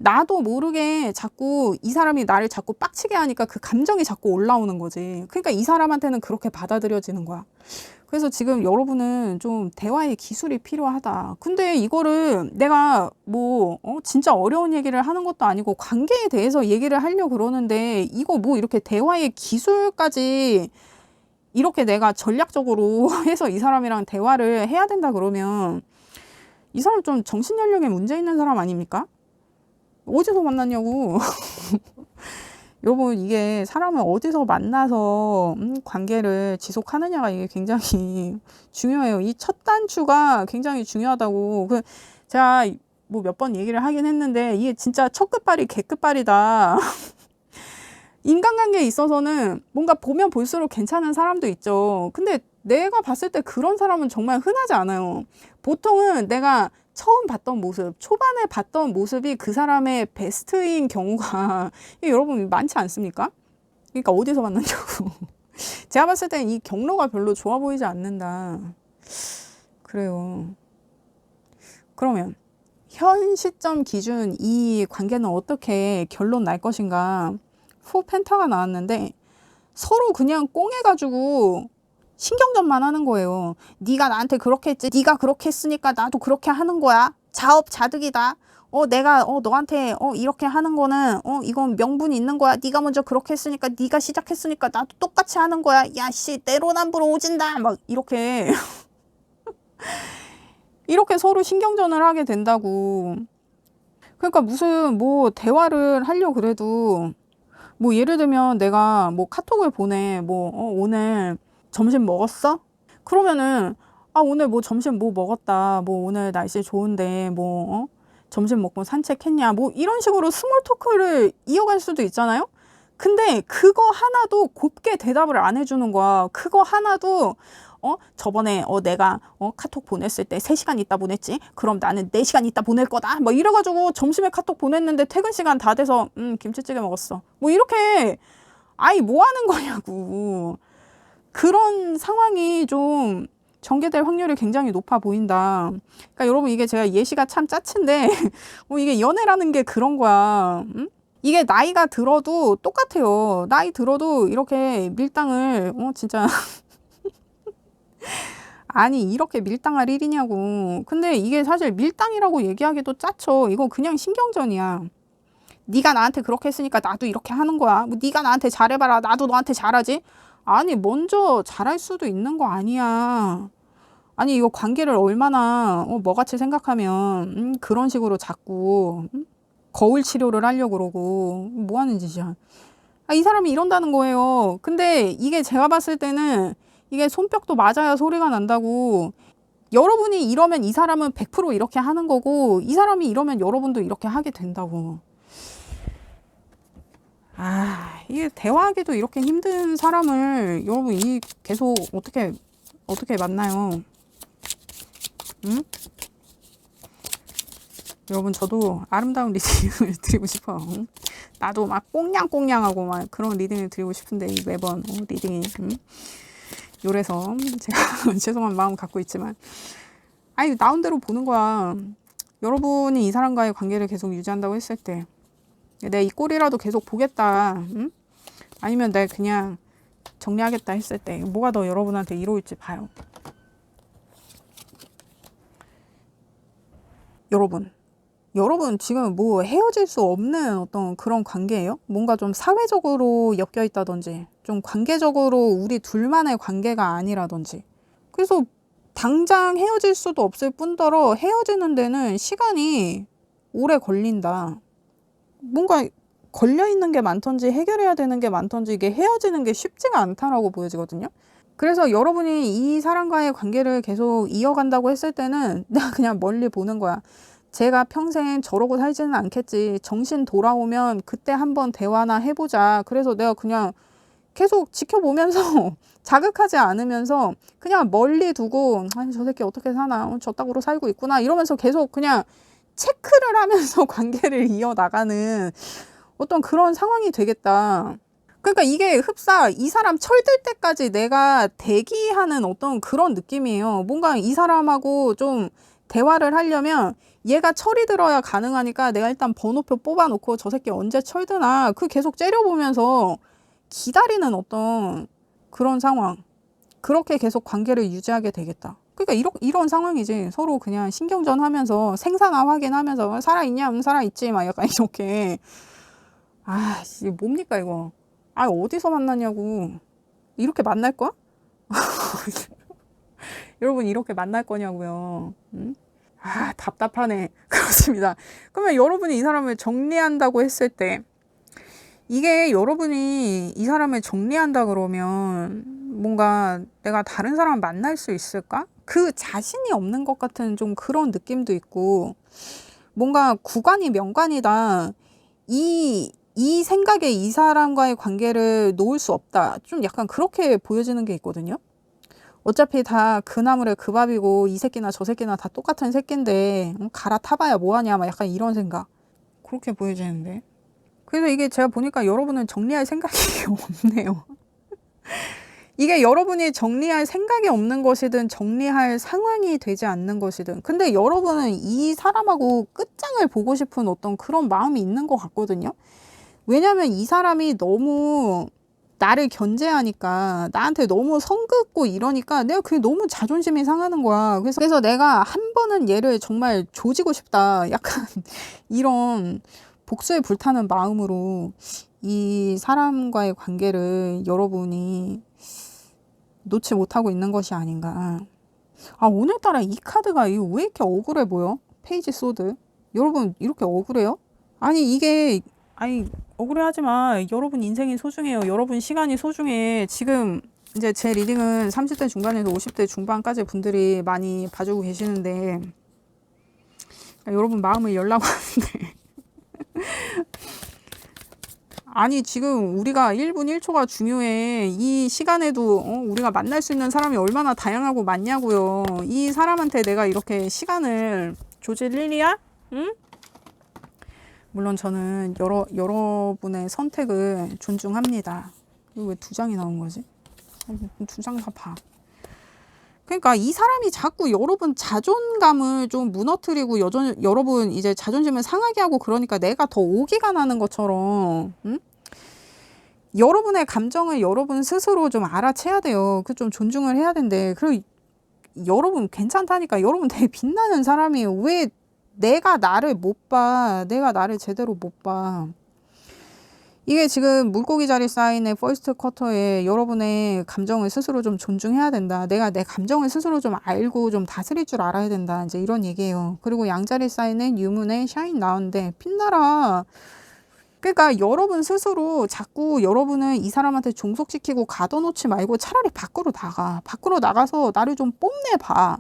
나도 모르게 자꾸 이 사람이 나를 자꾸 빡치게 하니까 그 감정이 자꾸 올라오는 거지. 그러니까 이 사람한테는 그렇게 받아들여지는 거야. 그래서 지금 여러분은 좀 대화의 기술이 필요하다. 근데 이거를 내가 뭐 진짜 어려운 얘기를 하는 것도 아니고 관계에 대해서 얘기를 하려고 그러는데 이거 뭐 이렇게 대화의 기술까지 이렇게 내가 전략적으로 해서 이 사람이랑 대화를 해야 된다 그러면 이 사람 좀 정신연령에 문제 있는 사람 아닙니까? 어디서 만났냐고. 여러분, 이게 사람을 어디서 만나서 관계를 지속하느냐가 이게 굉장히 중요해요. 이 첫 단추가 굉장히 중요하다고. 제가 뭐 몇 번 얘기를 하긴 했는데 이게 진짜 첫 끝발이 개 끝발이다. 인간관계에 있어서는 뭔가 보면 볼수록 괜찮은 사람도 있죠. 근데 내가 봤을 때 그런 사람은 정말 흔하지 않아요. 보통은 내가 처음 봤던 모습, 초반에 봤던 모습이 그 사람의 베스트인 경우가 여러분 많지 않습니까? 그러니까 어디서 만났냐고. 제가 봤을 땐 이 경로가 별로 좋아 보이지 않는다. 그래요. 그러면 현 시점 기준 이 관계는 어떻게 결론 날 것인가? 후 펜타가 나왔는데 서로 그냥 꽁해가지고 신경전만 하는 거예요. 네가 나한테 그렇게 했지. 네가 그렇게 했으니까 나도 그렇게 하는 거야. 자업자득이다. 내가 너한테 이렇게 하는 거는 이건 명분이 있는 거야. 네가 먼저 그렇게 했으니까 네가 시작했으니까 나도 똑같이 하는 거야. 야 씨 내로남불 오진다. 막 이렇게 이렇게 서로 신경전을 하게 된다고. 그러니까 무슨 뭐 대화를 하려고 그래도 뭐 예를 들면 내가 뭐 카톡을 보내. 뭐 오늘 점심 먹었어? 그러면은 오늘 뭐 점심 뭐 먹었다. 뭐 오늘 날씨 좋은데 뭐 점심 먹고 산책했냐. 뭐 이런 식으로 스몰 토크를 이어갈 수도 있잖아요. 근데 그거 하나도 곱게 대답을 안 해주는 거야. 그거 하나도 저번에 내가 카톡 보냈을 때 3시간 있다 보냈지? 그럼 나는 4시간 있다 보낼 거다. 뭐 이래가지고 점심에 카톡 보냈는데 퇴근 시간 다 돼서 김치찌개 먹었어. 뭐 이렇게 아이 뭐 하는 거냐고. 그런 상황이 좀 전개될 확률이 굉장히 높아 보인다. 그러니까 여러분 이게 제가 예시가 참 짜친데 이게 연애라는 게 그런 거야. 이게 나이가 들어도 똑같아요. 나이 들어도 이렇게 밀당을 진짜 아니 이렇게 밀당할 일이냐고. 근데 이게 사실 밀당이라고 얘기하기도 짜쳐. 이거 그냥 신경전이야. 네가 나한테 그렇게 했으니까 나도 이렇게 하는 거야. 뭐 네가 나한테 잘해봐라. 나도 너한테 잘하지. 아니 먼저 잘할 수도 있는 거 아니야. 아니 이거 관계를 얼마나 뭐같이 생각하면 그런 식으로 자꾸 거울 치료를 하려고 그러고 뭐 하는 짓이야. 이 사람이 이런다는 거예요. 근데 이게 제가 봤을 때는 이게 손뼉도 맞아야 소리가 난다고. 여러분이 이러면 이 사람은 100% 이렇게 하는 거고 이 사람이 이러면 여러분도 이렇게 하게 된다고. 이게 대화하기도 이렇게 힘든 사람을 여러분 이 계속 어떻게 만나요? 응? 여러분 저도 아름다운 리딩을 드리고 싶어요. 나도 막 꽁냥꽁냥하고 막 그런 리딩을 드리고 싶은데 매번 리딩이 요래서 제가 죄송한 마음 갖고 있지만 나온 대로 보는 거야. 여러분이 이 사람과의 관계를 계속 유지한다고 했을 때 내가 이 꼴이라도 계속 보겠다. 아니면 내가 그냥 정리하겠다 했을 때 뭐가 더 여러분한테 이로울지 봐요. 여러분 지금 뭐 헤어질 수 없는 어떤 그런 관계예요? 뭔가 좀 사회적으로 엮여 있다든지 좀 관계적으로 우리 둘만의 관계가 아니라든지. 그래서 당장 헤어질 수도 없을 뿐더러 헤어지는 데는 시간이 오래 걸린다. 뭔가 걸려있는 게 많던지 해결해야 되는 게 많던지 이게 헤어지는 게 쉽지가 않다라고 보여지거든요. 그래서 여러분이 이 사람과의 관계를 계속 이어간다고 했을 때는 내가 그냥 멀리 보는 거야. 제가 평생 저러고 살지는 않겠지. 정신 돌아오면 그때 한번 대화나 해보자. 그래서 내가 그냥 계속 지켜보면서 자극하지 않으면서 그냥 멀리 두고 저 새끼 어떻게 사나 저 따구로 살고 있구나 이러면서 계속 그냥 체크를 하면서 관계를 이어나가는 어떤 그런 상황이 되겠다. 그러니까 이게 흡사 이 사람 철들 때까지 내가 대기하는 어떤 그런 느낌이에요. 뭔가 이 사람하고 좀 대화를 하려면 얘가 철이 들어야 가능하니까 내가 일단 번호표 뽑아놓고 저 새끼 언제 철드나 그 계속 째려보면서 기다리는 어떤 그런 상황. 그렇게 계속 관계를 유지하게 되겠다. 그러니까 이런 상황이지. 서로 그냥 신경전 하면서 생사나 확인하면서 살아있냐? 살아있지? 막 약간 이렇게. 아, 이게 뭡니까 이거. 아, 어디서 만나냐고. 이렇게 만날 거야? 여러분 이렇게 만날 거냐고요. 응? 아, 답답하네. 그렇습니다. 그러면 여러분이 이 사람을 정리한다고 했을 때 이게 여러분이 이 사람을 정리한다 그러면 뭔가 내가 다른 사람 만날 수 있을까? 그 자신이 없는 것 같은 좀 그런 느낌도 있고 뭔가 구관이 명관이다. 이 생각에 이 사람과의 관계를 놓을 수 없다. 좀 약간 그렇게 보여지는 게 있거든요. 어차피 다 그 나물에 그 밥이고 이 새끼나 저 새끼나 다 똑같은 새끼인데 갈아타봐야 뭐하냐 막 약간 이런 생각. 그렇게 보여지는데. 그래서 이게 제가 보니까 여러분은 정리할 생각이 없네요. 이게 여러분이 정리할 생각이 없는 것이든 정리할 상황이 되지 않는 것이든 근데 여러분은 이 사람하고 끝장을 보고 싶은 어떤 그런 마음이 있는 것 같거든요. 왜냐면 이 사람이 너무 나를 견제하니까 나한테 너무 성긋고 이러니까 내가 그게 너무 자존심이 상하는 거야. 그래서 내가 한 번은 얘를 정말 조지고 싶다. 약간 이런 복수에 불타는 마음으로 이 사람과의 관계를 여러분이 놓지 못하고 있는 것이 아닌가. 아, 오늘따라 이 카드가 왜 이렇게 억울해 보여? 페이지 소드. 여러분 이렇게 억울해요? 아니 이게 아니 억울해하지 마. 여러분 인생이 소중해요. 여러분 시간이 소중해. 지금 이제 제 리딩은 30대 중반에서 50대 중반까지 분들이 많이 봐주고 계시는데 여러분 마음을 열라고 하는데 아니 지금 우리가 1분 1초가 중요해. 이 시간에도 우리가 만날 수 있는 사람이 얼마나 다양하고 많냐고요. 이 사람한테 내가 이렇게 시간을 조질 일이야? 응? 물론 저는 여러분의 선택을 존중합니다. 이거 왜 2장이 나온 거지? 2장 다 봐. 그러니까 이 사람이 자꾸 여러분 자존감을 좀 무너뜨리고 여러분 이제 자존심을 상하게 하고 그러니까 내가 더 오기가 나는 것처럼 응? 여러분의 감정을 여러분 스스로 좀 알아채야 돼요. 그 좀 존중을 해야 된대. 그리고 여러분 괜찮다니까. 여러분 되게 빛나는 사람이에요. 왜 내가 나를 못 봐. 내가 나를 제대로 못 봐. 이게 지금 물고기 자리 사인의 퍼스트 쿼터에 여러분의 감정을 스스로 좀 존중해야 된다. 내가 내 감정을 스스로 좀 알고 좀 다스릴 줄 알아야 된다. 이제 이런 얘기예요. 그리고 양자리 사인의 뉴문의 샤인 나온데 빛나라. 그러니까 여러분 스스로 자꾸 여러분을 이 사람한테 종속시키고 가둬놓지 말고 차라리 밖으로 나가. 밖으로 나가서 나를 좀 뽐내봐.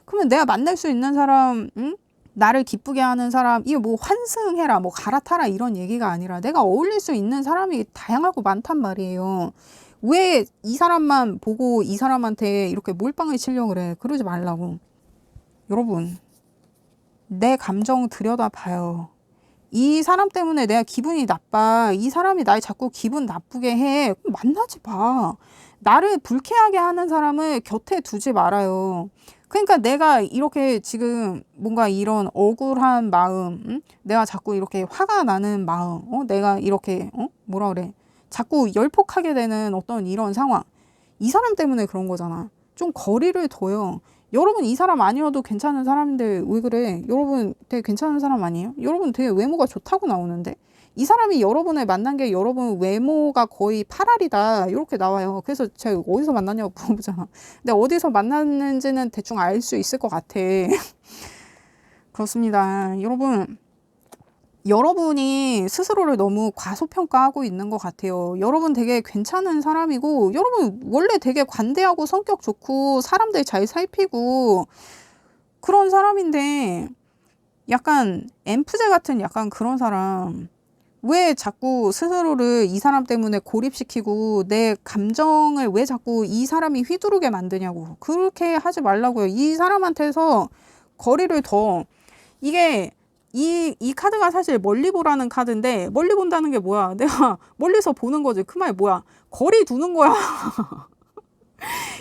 그러면 내가 만날 수 있는 사람, 응? 나를 기쁘게 하는 사람, 이거 뭐 환승해라, 뭐 갈아타라 이런 얘기가 아니라 내가 어울릴 수 있는 사람이 다양하고 많단 말이에요. 왜 이 사람만 보고 이 사람한테 이렇게 몰빵을 치려고 그래. 그러지 말라고. 여러분, 내 감정 들여다봐요. 이 사람 때문에 내가 기분이 나빠. 이 사람이 날 자꾸 기분 나쁘게 해. 그럼 만나지 마. 나를 불쾌하게 하는 사람을 곁에 두지 말아요. 그러니까 내가 이렇게 지금 뭔가 이런 억울한 마음, 응? 내가 자꾸 이렇게 화가 나는 마음, 내가 이렇게 뭐라 그래? 자꾸 열폭하게 되는 어떤 이런 상황. 이 사람 때문에 그런 거잖아. 좀 거리를 둬요. 여러분 이 사람 아니어도 괜찮은 사람인데 왜 그래? 여러분 되게 괜찮은 사람 아니에요? 여러분 되게 외모가 좋다고 나오는데? 이 사람이 여러분을 만난 게 여러분 외모가 거의 8알이다 이렇게 나와요. 그래서 제가 어디서 만났냐고 물어보잖아. 근데 어디서 만났는지는 대충 알 수 있을 것 같아. 그렇습니다. 여러분이 스스로를 너무 과소평가하고 있는 것 같아요. 여러분 되게 괜찮은 사람이고 여러분 원래 되게 관대하고 성격 좋고 사람들 잘 살피고 그런 사람인데 약간 엠프제 같은 약간 그런 사람 왜 자꾸 스스로를 이 사람 때문에 고립시키고 내 감정을 왜 자꾸 이 사람이 휘두르게 만드냐고. 그렇게 하지 말라고요. 이 사람한테서 거리를 더 이게 이 카드가 사실 멀리 보라는 카드인데 멀리 본다는 게 뭐야? 내가 멀리서 보는 거지. 그 말 뭐야? 거리 두는 거야.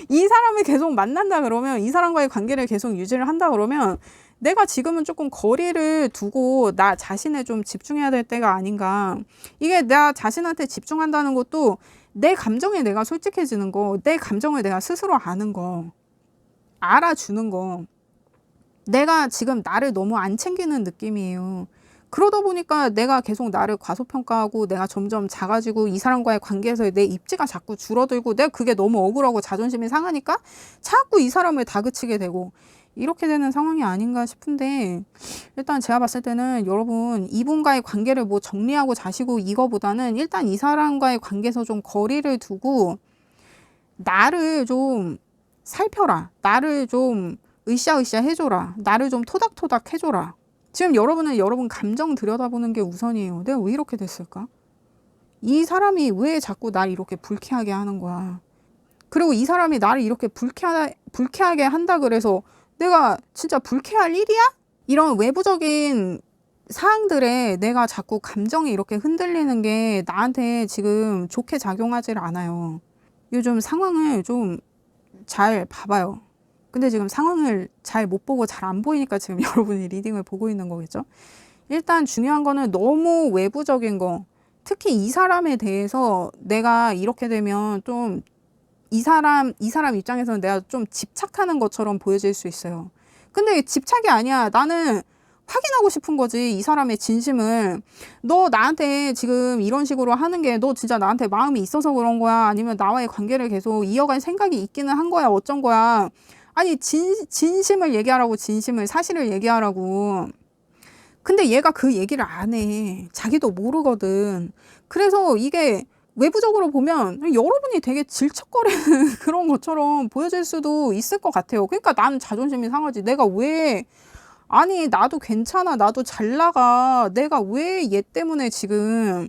이 사람을 계속 만난다 그러면 이 사람과의 관계를 계속 유지를 한다 그러면 내가 지금은 조금 거리를 두고 나 자신에 좀 집중해야 될 때가 아닌가. 이게 나 자신한테 집중한다는 것도 내 감정에 내가 솔직해지는 거, 내 감정을 내가 스스로 아는 거, 알아주는 거. 내가 지금 나를 너무 안 챙기는 느낌이에요. 그러다 보니까 내가 계속 나를 과소평가하고 내가 점점 작아지고 이 사람과의 관계에서 내 입지가 자꾸 줄어들고 내가 그게 너무 억울하고 자존심이 상하니까 자꾸 이 사람을 다그치게 되고 이렇게 되는 상황이 아닌가 싶은데, 일단 제가 봤을 때는 여러분 이분과의 관계를 뭐 정리하고 자시고 이거보다는 일단 이 사람과의 관계에서 좀 거리를 두고 나를 좀 살펴라. 나를 좀 으쌰으쌰 해줘라. 나를 좀 토닥토닥 해줘라. 지금 여러분은 여러분 감정 들여다보는 게 우선이에요. 내가 왜 이렇게 됐을까? 이 사람이 왜 자꾸 날 이렇게 불쾌하게 하는 거야? 그리고 이 사람이 나를 이렇게 불쾌하게 한다 그래서 내가 진짜 불쾌할 일이야? 이런 외부적인 사항들에 내가 자꾸 감정이 이렇게 흔들리는 게 나한테 지금 좋게 작용하질 않아요. 요즘 상황을 좀 잘 봐봐요. 근데 지금 상황을 잘 못 보고 잘 안 보이니까 지금 여러분이 리딩을 보고 있는 거겠죠? 일단 중요한 거는 너무 외부적인 거, 특히 이 사람에 대해서 내가 이렇게 되면 좀 이 사람 입장에서는 내가 좀 집착하는 것처럼 보여질 수 있어요. 근데 집착이 아니야. 나는 확인하고 싶은 거지, 이 사람의 진심을. 너 나한테 지금 이런 식으로 하는 게 너 진짜 나한테 마음이 있어서 그런 거야? 아니면 나와의 관계를 계속 이어갈 생각이 있기는 한 거야? 어쩐 거야? 아니, 진심을 얘기하라고, 진심을, 사실을 얘기하라고. 근데 얘가 그 얘기를 안 해. 자기도 모르거든. 그래서 이게 외부적으로 보면 여러분이 되게 질척거리는 그런 것처럼 보여질 수도 있을 것 같아요. 그러니까 나는 자존심이 상하지. 내가 왜, 아니, 나도 괜찮아. 나도 잘 나가. 내가 왜 얘 때문에 지금,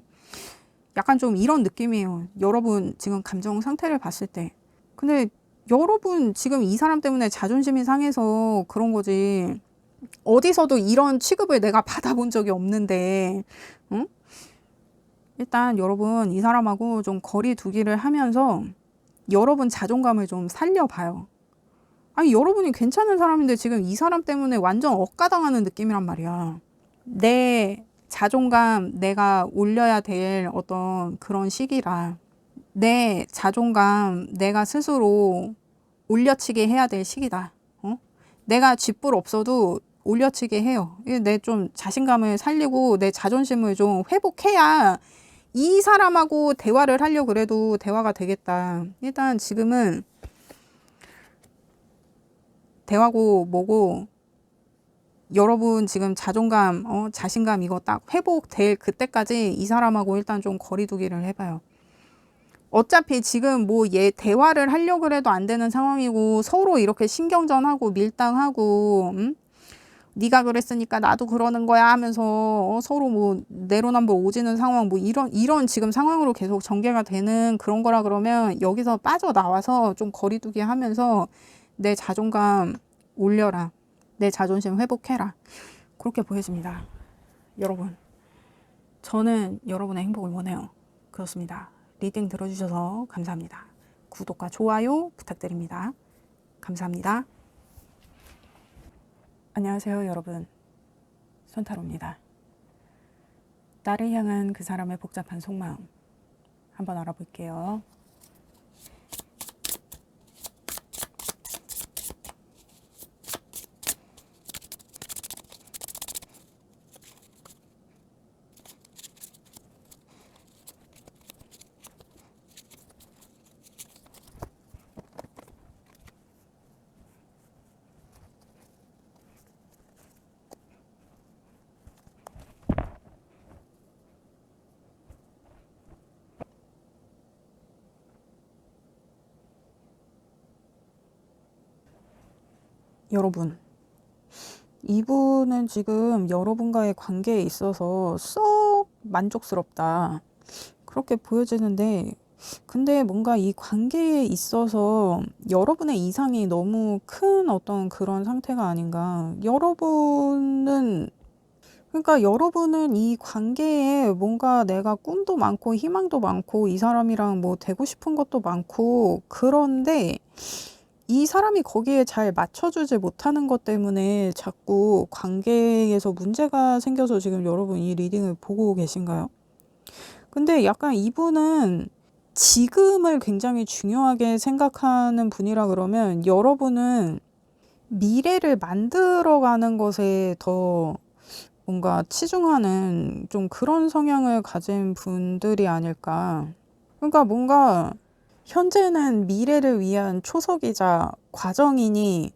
약간 좀 이런 느낌이에요. 여러분 지금 감정 상태를 봤을 때. 근데 여러분 지금 이 사람 때문에 자존심이 상해서 그런 거지. 어디서도 이런 취급을 내가 받아본 적이 없는데, 응? 일단 여러분 이 사람하고 좀 거리 두기를 하면서 여러분 자존감을 좀 살려봐요. 아니, 여러분이 괜찮은 사람인데 지금 이 사람 때문에 완전 억가당하는 느낌이란 말이야. 내 자존감 내가 올려야 될 어떤 그런 시기라. 내 자존감 내가 스스로 올려치게 해야 될 시기다. 어? 내가 쥐뿔 없어도 올려치게 해요. 내 좀 자신감을 살리고 내 자존심을 좀 회복해야 이 사람하고 대화를 하려고 그래도 대화가 되겠다. 일단 지금은 대화고 뭐고, 여러분 지금 자존감, 자신감 이거 딱 회복될 그때까지 이 사람하고 일단 좀 거리두기를 해봐요. 어차피 지금 뭐 얘 대화를 하려고 그래도 안 되는 상황이고 서로 이렇게 신경전하고 밀당하고, 네가 그랬으니까 나도 그러는 거야 하면서 서로 뭐 내로남불 오지는 상황, 뭐 이런 지금 상황으로 계속 전개가 되는 그런 거라 그러면 여기서 빠져나와서 좀 거리두기 하면서 내 자존감 올려라. 내 자존심 회복해라. 그렇게 보여집니다. 여러분, 저는 여러분의 행복을 원해요. 그렇습니다. 리딩 들어주셔서 감사합니다. 구독과 좋아요 부탁드립니다. 감사합니다. 안녕하세요, 여러분. 손타로입니다. 나를 향한 그 사람의 복잡한 속마음 한번 알아볼게요. 여러분, 이분은 지금 여러분과의 관계에 있어서 썩 만족스럽다, 그렇게 보여지는데, 근데 뭔가 이 관계에 있어서 여러분의 이상이 너무 큰 어떤 그런 상태가 아닌가. 그러니까 여러분은 이 관계에 뭔가 내가 꿈도 많고 희망도 많고 이 사람이랑 뭐 되고 싶은 것도 많고, 그런데 이 사람이 거기에 잘 맞춰주지 못하는 것 때문에 자꾸 관계에서 문제가 생겨서 지금 여러분 이 리딩을 보고 계신가요? 근데 약간 이분은 지금을 굉장히 중요하게 생각하는 분이라 그러면 여러분은 미래를 만들어가는 것에 더 뭔가 치중하는 좀 그런 성향을 가진 분들이 아닐까. 그러니까 뭔가 현재는 미래를 위한 초석이자 과정이니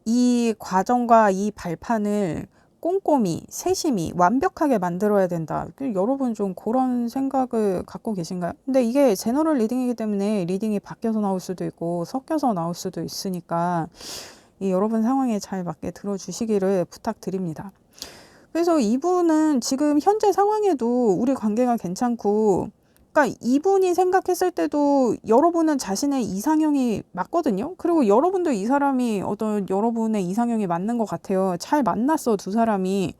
이 과정과 이 발판을 꼼꼼히 세심히 완벽하게 만들어야 된다. 여러분 좀 그런 생각을 갖고 계신가요? 근데 이게 제너럴 리딩이기 때문에 리딩이 바뀌어서 나올 수도 있고 섞여서 나올 수도 있으니까 이 여러분 상황에 잘 맞게 들어주시기를 부탁드립니다. 그래서 이분은 지금 현재 상황에도 우리 관계가 괜찮고, 그러니까 이분이 생각했을 때도 여러분은 자신의 이상형이 맞거든요. 그리고 여러분도 이 사람이 어떤 여러분의 이상형이 맞는 것 같아요. 잘 만났어, 두 사람이.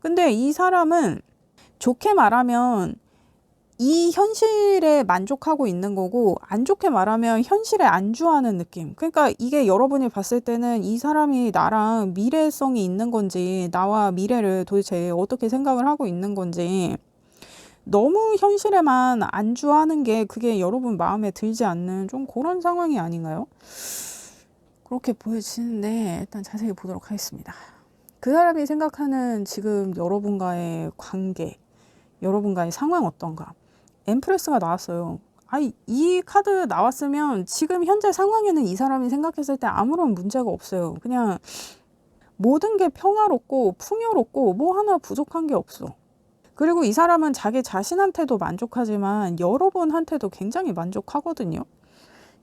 근데 이 사람은 좋게 말하면 이 현실에 만족하고 있는 거고, 안 좋게 말하면 현실에 안주하는 느낌. 그러니까 이게 여러분이 봤을 때는 이 사람이 나랑 미래성이 있는 건지, 나와 미래를 도대체 어떻게 생각을 하고 있는 건지, 너무 현실에만 안주하는 게 그게 여러분 마음에 들지 않는 좀 그런 상황이 아닌가요? 그렇게 보여지는데 일단 자세히 보도록 하겠습니다. 그 사람이 생각하는 지금 여러분과의 관계, 여러분과의 상황 어떤가? 엠프레스가 나왔어요. 아니, 이 카드 나왔으면 지금 현재 상황에는 이 사람이 생각했을 때 아무런 문제가 없어요. 그냥 모든 게 평화롭고 풍요롭고 뭐 하나 부족한 게 없어. 그리고 이 사람은 자기 자신한테도 만족하지만 여러분한테도 굉장히 만족하거든요.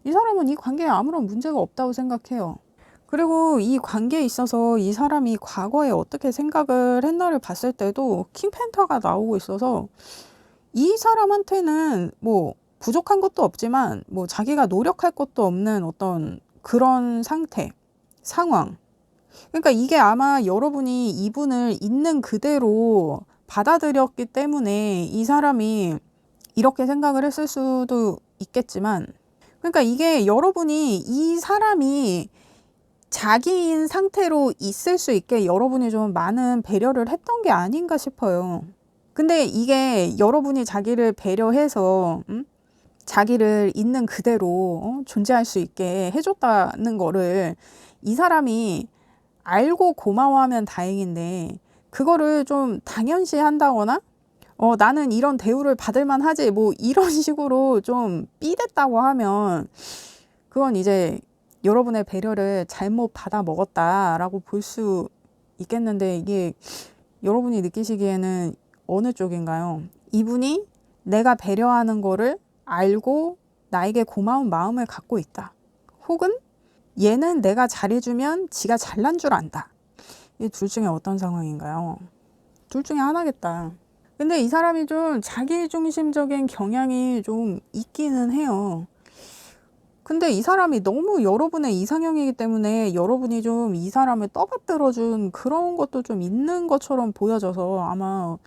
이 사람은 이 관계에 아무런 문제가 없다고 생각해요. 그리고 이 관계에 있어서 이 사람이 과거에 어떻게 생각을 했나를 봤을 때도 킹펜타가 나오고 있어서 이 사람한테는 뭐 부족한 것도 없지만 뭐 자기가 노력할 것도 없는 어떤 그런 상태, 상황. 그러니까 이게 아마 여러분이 이분을 있는 그대로 받아들였기 때문에 이 사람이 이렇게 생각을 했을 수도 있겠지만, 그러니까 이게 여러분이 이 사람이 자기인 상태로 있을 수 있게 여러분이 좀 많은 배려를 했던 게 아닌가 싶어요. 근데 이게 여러분이 자기를 배려해서 자기를 있는 그대로 존재할 수 있게 해줬다는 거를 이 사람이 알고 고마워하면 다행인데, 그거를 좀 당연시 한다거나 나는 이런 대우를 받을 만하지 뭐 이런 식으로 좀 삐댔다고 하면 그건 이제 여러분의 배려를 잘못 받아 먹었다라고 볼 수 있겠는데, 이게 여러분이 느끼시기에는 어느 쪽인가요? 이분이 내가 배려하는 거를 알고 나에게 고마운 마음을 갖고 있다. 혹은 얘는 내가 잘해주면 지가 잘난 줄 안다. 이 둘 중에 어떤 상황인가요? 둘 중에 하나겠다. 근데 이 사람이 좀 자기중심적인 경향이 좀 있기는 해요. 근데 이 사람이 너무 여러분의 이상형이기 때문에 여러분이 좀 이 사람을 떠받들어준 그런 것도 좀 있는 것처럼 보여져서 아마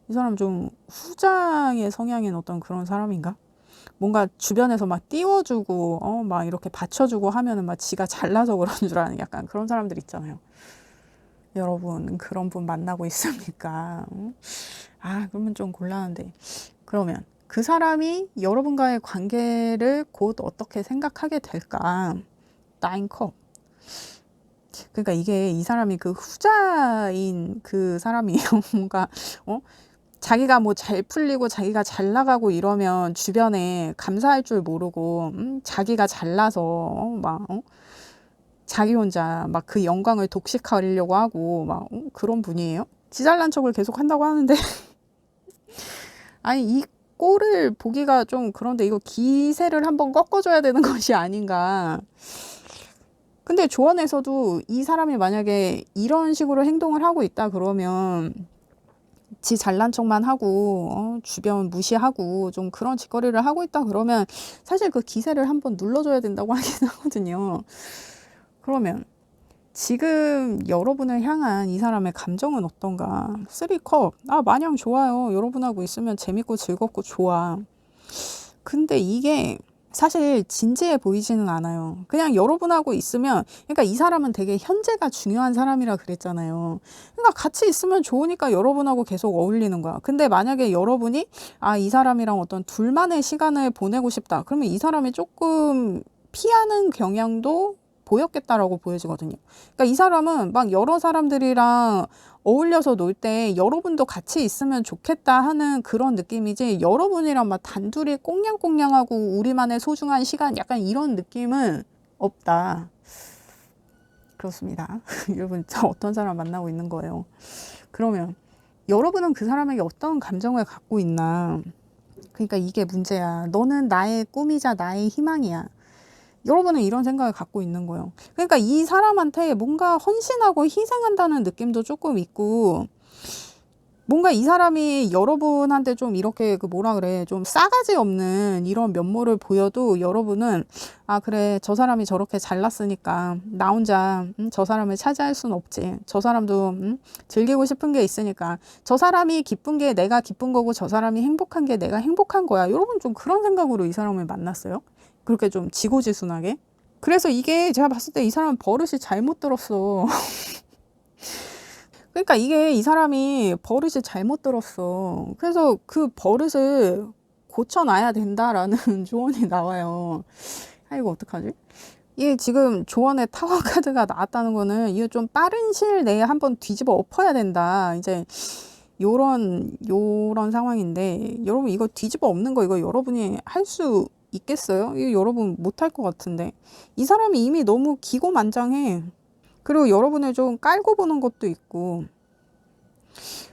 이 사람 좀 후자의 성향인 어떤 그런 사람인가? 뭔가 주변에서 막 띄워주고 막 이렇게 받쳐주고 하면은 막 지가 잘나서 그런 줄 아는 약간 그런 사람들 있잖아요. 여러분 그런 분 만나고 있습니까? 그러면 좀 곤란한데. 그러면 그 사람이 여러분과의 관계를 곧 어떻게 생각하게 될까? 9컵. 그러니까 이게 이 사람이 그 후자인 그 사람이에요. 뭔가 자기가 뭐 잘 풀리고 자기가 잘 나가고 이러면 주변에 감사할 줄 모르고 자기가 잘나서 막 자기 혼자 막 그 영광을 독식하려고 하고 막 그런 분이에요. 지 잘난 척을 계속 한다고 하는데 아니 이 꼴을 보기가 좀 그런데 이거 기세를 한번 꺾어줘야 되는 것이 아닌가. 근데 조언에서도 이 사람이 만약에 이런 식으로 행동을 하고 있다 그러면 지 잘난 척만 하고 주변 무시하고 좀 그런 짓거리를 하고 있다 그러면 사실 그 기세를 한번 눌러줘야 된다고 하긴 하거든요. 그러면 지금 여러분을 향한 이 사람의 감정은 어떤가? 3컵. 마냥 좋아요. 여러분하고 있으면 재밌고 즐겁고 좋아. 근데 이게 사실 진지해 보이지는 않아요. 그냥 여러분하고 있으면, 그러니까 이 사람은 되게 현재가 중요한 사람이라 그랬잖아요. 그러니까 같이 있으면 좋으니까 여러분하고 계속 어울리는 거야. 근데 만약에 여러분이 이 사람이랑 어떤 둘만의 시간을 보내고 싶다, 그러면 이 사람이 조금 피하는 경향도 보였겠다라고 보여지거든요. 그러니까 이 사람은 막 여러 사람들이랑 어울려서 놀 때 여러분도 같이 있으면 좋겠다 하는 그런 느낌이지, 여러분이랑 막 단둘이 꽁냥꽁냥하고 우리만의 소중한 시간, 약간 이런 느낌은 없다. 그렇습니다. 여러분, 어떤 사람 만나고 있는 거예요? 그러면 여러분은 그 사람에게 어떤 감정을 갖고 있나? 그러니까 이게 문제야. 너는 나의 꿈이자 나의 희망이야. 여러분은 이런 생각을 갖고 있는 거예요. 그러니까 이 사람한테 뭔가 헌신하고 희생한다는 느낌도 조금 있고, 뭔가 이 사람이 여러분한테 좀 이렇게 좀 싸가지 없는 이런 면모를 보여도 여러분은 그래, 저 사람이 저렇게 잘났으니까 나 혼자 저 사람을 차지할 순 없지. 저 사람도 즐기고 싶은 게 있으니까 저 사람이 기쁜 게 내가 기쁜 거고 저 사람이 행복한 게 내가 행복한 거야. 여러분 좀 그런 생각으로 이 사람을 만났어요? 그렇게 좀 지고지순하게? 그래서 이게 제가 봤을 때 이 사람은 버릇이 잘못 들었어. 그러니까 이게 이 사람이 버릇이 잘못 들었어. 그래서 그 버릇을 고쳐놔야 된다라는 조언이 나와요. 이거 어떡하지? 이게 지금 조언의 타워 카드가 나왔다는 거는 이거 좀 빠른 시일 내에 한번 뒤집어 엎어야 된다. 이제 요런 상황인데, 여러분 이거 뒤집어 엎는 거 이거 여러분이 할 수 있겠어요? 이거 여러분 못할 것 같은데. 이 사람이 이미 너무 기고만장해. 그리고 여러분을 좀 깔고 보는 것도 있고,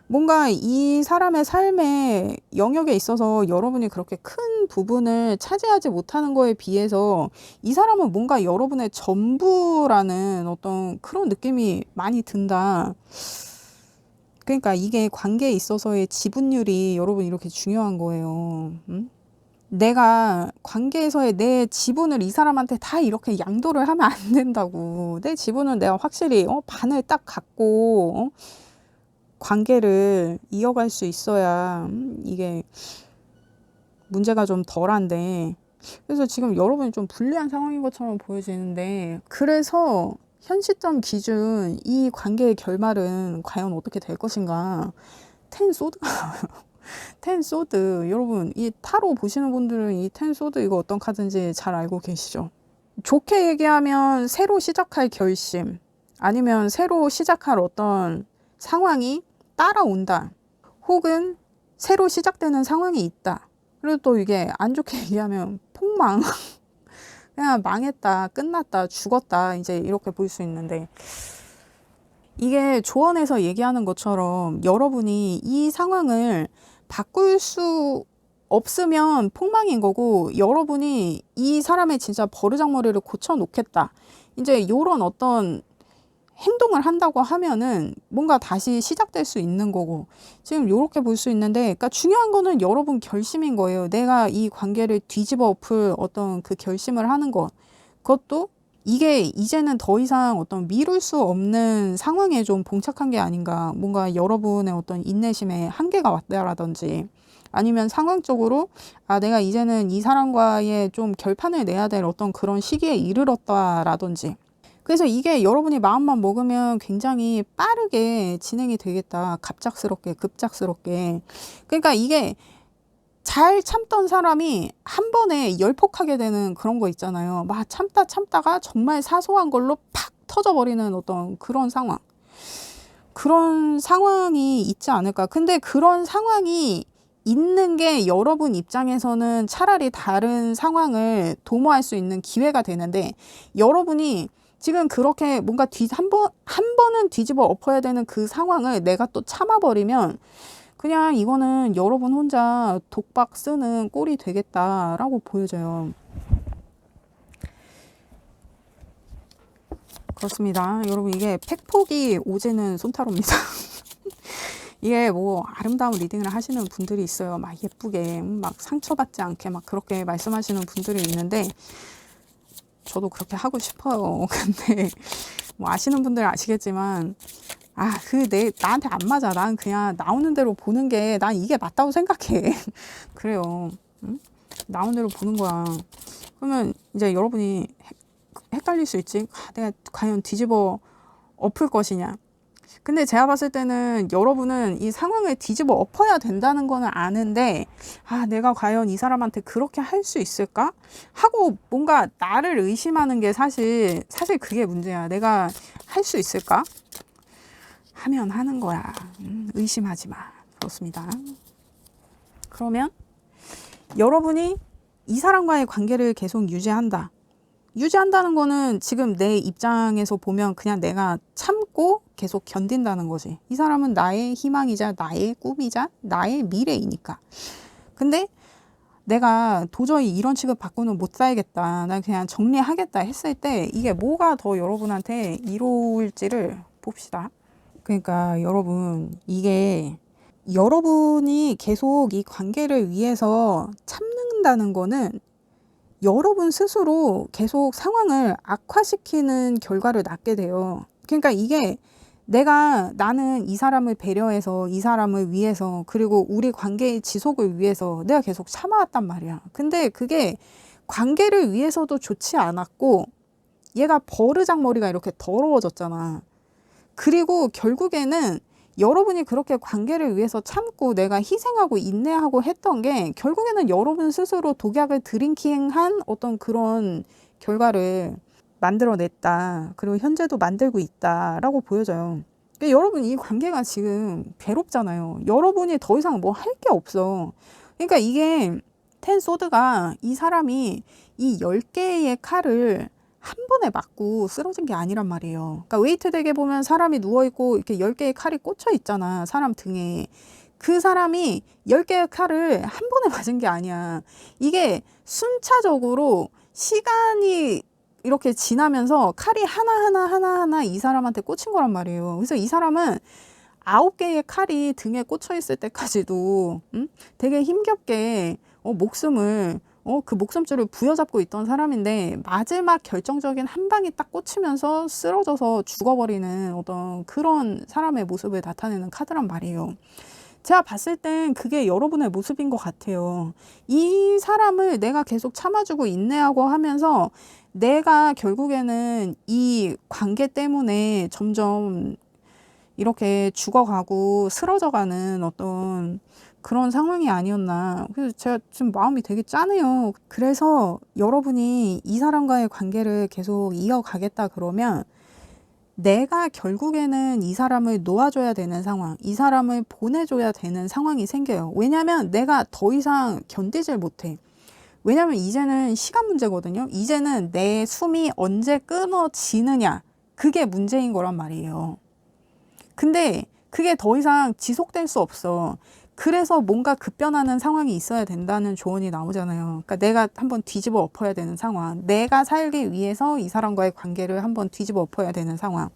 뭔가 이 사람의 삶의 영역에 있어서 여러분이 그렇게 큰 부분을 차지하지 못하는 거에 비해서 이 사람은 뭔가 여러분의 전부라는 어떤 그런 느낌이 많이 든다. 그러니까 이게 관계에 있어서의 지분율이 여러분 이렇게 중요한 거예요. 내가 관계에서의 내 지분을 이 사람한테 다 이렇게 양도를 하면 안 된다고. 내 지분은 내가 확실히 반을 딱 갖고 관계를 이어갈 수 있어야 이게 문제가 좀 덜한데, 그래서 지금 여러분이 좀 불리한 상황인 것처럼 보여지는데, 그래서 현 시점 기준 이 관계의 결말은 과연 어떻게 될 것인가? 텐 소드? 텐 소드. 여러분 이 타로 보시는 분들은 이 텐 소드 이거 어떤 카드인지 잘 알고 계시죠? 좋게 얘기하면 새로 시작할 결심, 아니면 새로 시작할 어떤 상황이 따라온다, 혹은 새로 시작되는 상황이 있다. 그리고 또 이게 안 좋게 얘기하면 폭망. 그냥 망했다, 끝났다, 죽었다, 이제 이렇게 볼 수 있는데, 이게 조언에서 얘기하는 것처럼 여러분이 이 상황을 바꿀 수 없으면 폭망인 거고, 여러분이 이 사람의 진짜 버르장머리를 고쳐 놓겠다, 이제 요런 어떤 행동을 한다고 하면은 뭔가 다시 시작될 수 있는 거고, 지금 요렇게 볼 수 있는데, 그러니까 중요한 거는 여러분 결심인 거예요. 내가 이 관계를 뒤집어 엎을 어떤 그 결심을 하는 것. 그것도 이게 이제는 더 이상 어떤 미룰 수 없는 상황에 좀 봉착한 게 아닌가. 뭔가 여러분의 어떤 인내심에 한계가 왔다라든지, 아니면 상황적으로 내가 이제는 이 사람과의 좀 결판을 내야 될 어떤 그런 시기에 이르렀다라든지. 그래서 이게 여러분이 마음만 먹으면 굉장히 빠르게 진행이 되겠다. 갑작스럽게, 급작스럽게. 그러니까 이게 잘 참던 사람이 한 번에 열폭하게 되는 그런 거 있잖아요. 막 참다가 정말 사소한 걸로 팍 터져버리는 어떤 그런 상황. 그런 상황이 있지 않을까. 근데 그런 상황이 있는 게 여러분 입장에서는 차라리 다른 상황을 도모할 수 있는 기회가 되는데, 여러분이 지금 그렇게 뭔가 한 번은 뒤집어 엎어야 되는 그 상황을 내가 또 참아버리면 그냥 이거는 여러분 혼자 독박 쓰는 꼴이 되겠다라고 보여져요. 그렇습니다. 여러분 이게 팩폭이 오지는 손타로입니다. 이게 뭐 아름다운 리딩을 하시는 분들이 있어요. 막 예쁘게 막 상처받지 않게 막 그렇게 말씀하시는 분들이 있는데, 저도 그렇게 하고 싶어요. 근데 뭐 아시는 분들 아시겠지만 나한테 안 맞아. 난 그냥 나오는 대로 보는 게 난 이게 맞다고 생각해. 그래요. 응? 나오는 대로 보는 거야. 그러면 이제 여러분이 헷갈릴 수 있지. 내가 과연 뒤집어 엎을 것이냐. 근데 제가 봤을 때는 여러분은 이 상황을 뒤집어 엎어야 된다는 거는 아는데, 내가 과연 이 사람한테 그렇게 할 수 있을까? 하고 뭔가 나를 의심하는 게 사실 그게 문제야. 내가 할 수 있을까? 하면 하는 거야. 의심하지 마. 그렇습니다. 그러면 여러분이 이 사람과의 관계를 계속 유지한다는 거는 지금 내 입장에서 보면 그냥 내가 참고 계속 견딘다는 거지. 이 사람은 나의 희망이자 나의 꿈이자 나의 미래이니까. 근데 내가 도저히 이런 취급 받고는 못 살겠다. 나 그냥 정리하겠다 했을 때 이게 뭐가 더 여러분한테 이로울지를 봅시다. 그러니까 여러분, 이게 여러분이 계속 이 관계를 위해서 참는다는 거는 여러분 스스로 계속 상황을 악화시키는 결과를 낳게 돼요. 그러니까 이게 나는 이 사람을 배려해서 이 사람을 위해서 그리고 우리 관계의 지속을 위해서 내가 계속 참아왔단 말이야. 근데 그게 관계를 위해서도 좋지 않았고 얘가 버르장머리가 이렇게 더러워졌잖아. 그리고 결국에는 여러분이 그렇게 관계를 위해서 참고 내가 희생하고 인내하고 했던 게 결국에는 여러분 스스로 독약을 드링킹한 어떤 그런 결과를 만들어냈다. 그리고 현재도 만들고 있다라고 보여져요. 그러니까 여러분 이 관계가 지금 괴롭잖아요. 여러분이 더 이상 뭐 할 게 없어. 그러니까 이게 텐소드가 이 사람이 이 10개의 칼을 한 번에 맞고 쓰러진 게 아니란 말이에요. 그러니까 웨이트 덱에 보면 사람이 누워있고 이렇게 10개의 칼이 꽂혀 있잖아. 사람 등에. 그 사람이 10개의 칼을 한 번에 맞은 게 아니야. 이게 순차적으로 시간이 이렇게 지나면서 칼이 하나하나 이 사람한테 꽂힌 거란 말이에요. 그래서 이 사람은 9개의 칼이 등에 꽂혀 있을 때까지도 되게 힘겹게 목숨을 그 목숨줄을 부여잡고 있던 사람인데 마지막 결정적인 한 방이 딱 꽂히면서 쓰러져서 죽어버리는 어떤 그런 사람의 모습을 나타내는 카드란 말이에요. 제가 봤을 땐 그게 여러분의 모습인 것 같아요. 이 사람을 내가 계속 참아주고 인내하고 하면서 내가 결국에는 이 관계 때문에 점점 이렇게 죽어가고 쓰러져가는 어떤 그런 상황이 아니었나. 그래서 제가 지금 마음이 되게 짠해요. 그래서 여러분이 이 사람과의 관계를 계속 이어가겠다 그러면 내가 결국에는 이 사람을 놓아줘야 되는 상황, 이 사람을 보내줘야 되는 상황이 생겨요. 왜냐면 내가 더 이상 견디질 못해. 왜냐면 이제는 시간 문제거든요. 이제는 내 숨이 언제 끊어지느냐. 그게 문제인 거란 말이에요. 근데 그게 더 이상 지속될 수 없어. 그래서 뭔가 급변하는 상황이 있어야 된다는 조언이 나오잖아요. 그러니까 내가 한번 뒤집어 엎어야 되는 상황. 내가 살기 위해서 이 사람과의 관계를 한번 뒤집어 엎어야 되는 상황.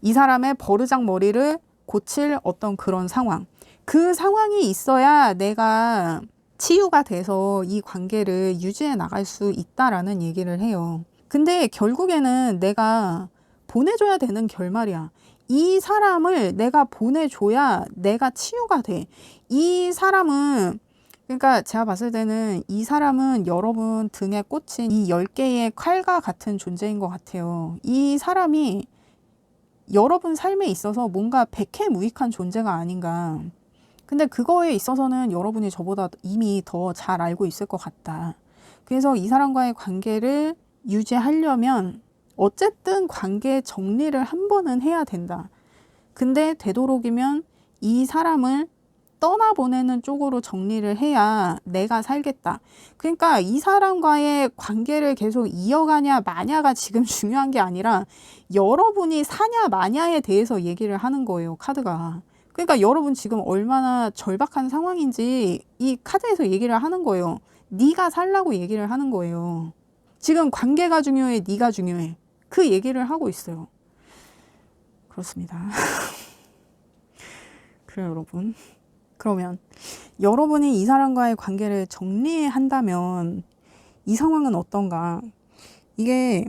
이 사람의 버르장머리를 고칠 어떤 그런 상황. 그 상황이 있어야 내가 치유가 돼서 이 관계를 유지해 나갈 수 있다라는 얘기를 해요. 근데 결국에는 내가 보내줘야 되는 결말이야. 이 사람을 내가 보내줘야 내가 치유가 돼. 이 사람은 그러니까 제가 봤을 때는 이 사람은 여러분 등에 꽂힌 이 10개의 칼과 같은 존재인 것 같아요. 이 사람이 여러분 삶에 있어서 뭔가 백해무익한 존재가 아닌가. 근데 그거에 있어서는 여러분이 저보다 이미 더 잘 알고 있을 것 같다. 그래서 이 사람과의 관계를 유지하려면 어쨌든 관계 정리를 한 번은 해야 된다. 근데 되도록이면 이 사람을 떠나보내는 쪽으로 정리를 해야 내가 살겠다. 그러니까 이 사람과의 관계를 계속 이어가냐 마냐가 지금 중요한 게 아니라 여러분이 사냐 마냐에 대해서 얘기를 하는 거예요, 카드가. 그러니까 여러분 지금 얼마나 절박한 상황인지 이 카드에서 얘기를 하는 거예요. 네가 살라고 얘기를 하는 거예요. 지금 관계가 중요해, 네가 중요해. 그 얘기를 하고 있어요. 그렇습니다. 그래요, 여러분. 그러면 여러분이 이 사람과의 관계를 정리한다면 이 상황은 어떤가? 이게